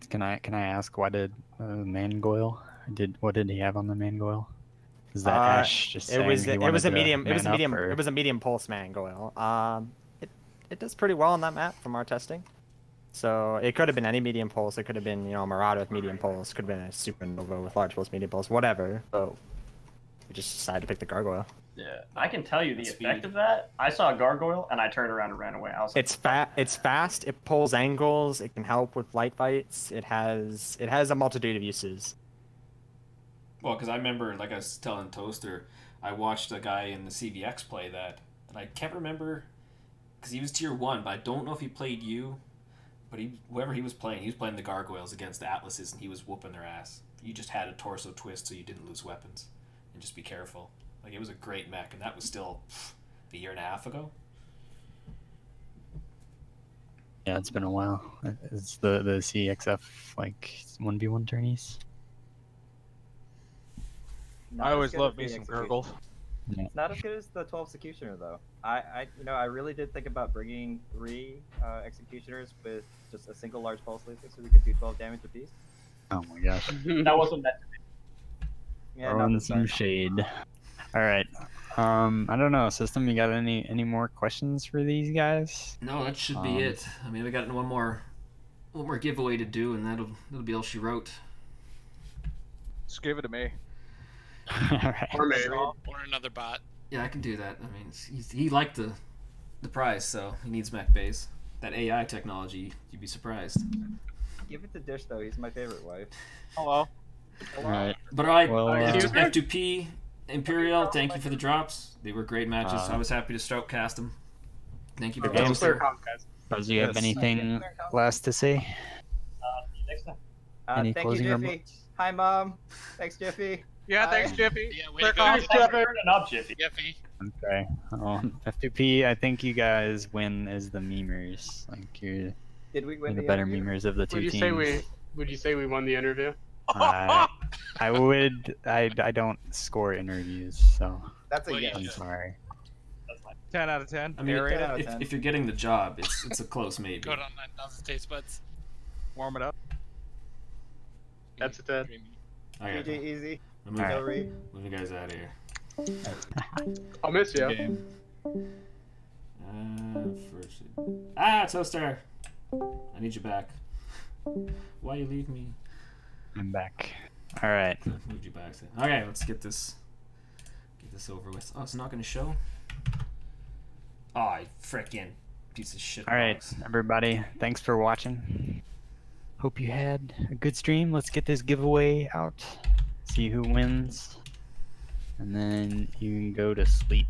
can I ask, why did Mangoyle what did he have on the Mangoyle? Is that Ash just saying it was a medium pulse Mangoyle. It does pretty well on that map from our testing. So it could have been any medium pulse. It could have been, you know, a Marauder with medium pulse. Could have been a Supernova with large pulse, medium pulse, whatever. So we just decided to pick the Gargoyle. Yeah, I can tell you the effect of that. I saw a Gargoyle and I turned around and ran away. I was like, it's fast. It pulls angles. It can help with light fights. It has a multitude of uses. Well, because I remember, like I was telling Toaster, I watched a guy in the CVX play that, and I can't remember because he was tier 1, but I don't know if he played you. But whoever he was playing the Gargoyles against the Atlases, and he was whooping their ass. You just had a torso twist so you didn't lose weapons, and just be careful. Like, it was a great mech, and that was still a year and a half ago. Yeah, it's been a while. It's the CXF like 1v1 tourneys. I always love me some Gurgle. It's not as good as the 12 Executioner though. I really did think about bringing 3 Executioners with just a single large pulse laser so we could do 12 damage apiece. Oh my gosh. That wasn't meant to be. Yeah, throwing some shade. All right. I don't know, System. You got any more questions for these guys? No, that should be it. I mean, we got one more giveaway to do, and that'll be all she wrote. Just give it to me. Alright. Or maybe. Or another bot. Yeah, I can do that. I mean, he liked the prize, so he needs mech base. That AI technology, you'd be surprised. Give it to Dish though. He's my favorite wife. Hello. Alright. But alright, Well, F2P, Imperial, thank you for the drops. They were great matches. I was happy to stroke cast them. Thank you for Games. those. Do you have anything last to say? Next time. Any Thank closing you, Jiffy. remarks? Hi, Mom. Thanks, Jiffy. Yeah, Bye. thanks, Jiffy. Yeah, way Clear to go. comms. Jiffy. Turning up, Jiffy. Jiffy. Okay. F2P, I think you guys win as the memers. Like you're Did we win the the better interview? memers of the two Would you teams. say would you say we won the interview? I would. I don't score interviews, so That's a Well, yes. I'm sorry. 10 out of 10. I mean, Aerate 10 out of if, 10. if you're getting the job, it's a close maybe. Go down 9,000 taste buds. Warm it up. That's a 10. Okay. GG easy. Move, No read. move you guys out of here. I'll miss you. Game. First. Toaster! I need you back. Why you leave me? I'm back. All right. Moved you back. Okay, let's get this over with. Oh, it's not gonna show. Oh, you frickin' piece of shit. All right, box. everybody. Thanks for watching. Hope you had a good stream. Let's get this giveaway out. See who wins. And then you can go to sleep.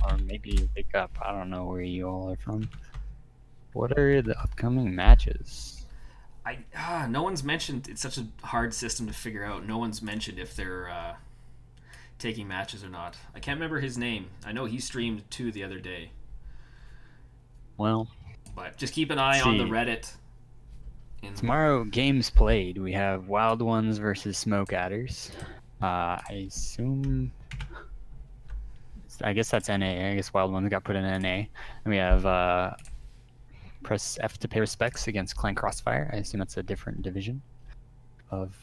Or maybe you wake up. I don't know where you all are from. What are the upcoming matches? No one's mentioned. It's such a hard system to figure out. No one's mentioned if they're taking matches or not. I can't remember his name. I know he streamed 2 the other day. Well, but just keep an eye on the Reddit. Tomorrow, games played. We have Wild Ones versus Smoke Adders. I assume. I guess that's NA. I guess Wild Ones got put in NA. And we have Press F to pay respects against Clan Crossfire. I assume that's a different division of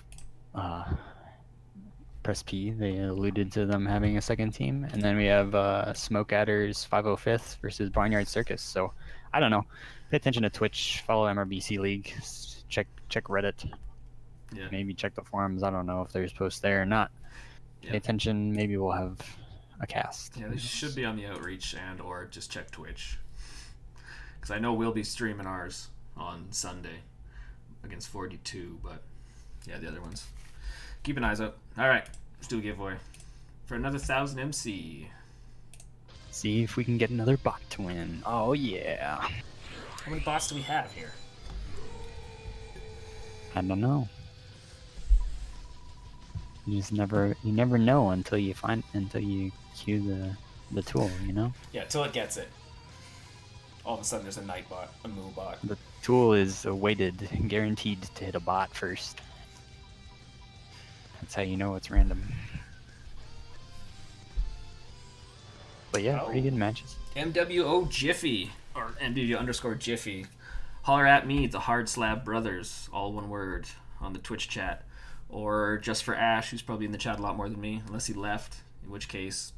Press P. They alluded to them having a second team. And then we have Smoke Adders 505th versus Barnyard Circus. So I don't know. Pay attention to Twitch. Follow MRBC League. Check Reddit. Yeah. Maybe check the forums. I don't know if there's posts there or not. Pay attention. Maybe we'll have a cast. Yeah, they should be on the outreach or just check Twitch. Because I know we'll be streaming ours on Sunday against 42, but yeah, the other ones. Keep an eyes out. All right, let's do a giveaway for another 1,000 MC. See if we can get another bot to win. Oh yeah. How many bots do we have here? I don't know. You never know until you cue the tool, you know? Yeah, till it gets it. All of a sudden there's a night bot, a moo bot. The tool is awaited, guaranteed to hit a bot first. That's how you know it's random. But yeah, pretty good matches. MWO Jiffy, or MWO Jiffy. Holler at me, the Hard Slab Brothers, all one word, on the Twitch chat. Or just for Ash, who's probably in the chat a lot more than me, unless he left, in which case,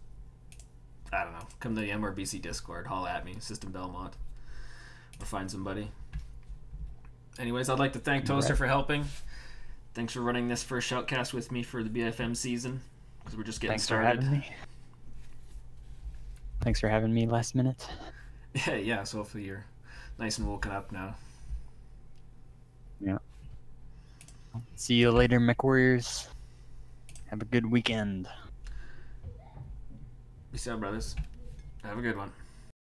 I don't know, come to the MRBC Discord, holler at me, System Belmont, or find somebody. Anyways, I'd like to thank Toaster for helping. Thanks for running this first shoutcast with me for the BFM season, because we're just getting started. For having me. Thanks for having me last minute. Yeah, so hopefully you're nice and woken up now. Yeah. See you later, Mech Warriors. Have a good weekend. Peace out, brothers. Have a good one.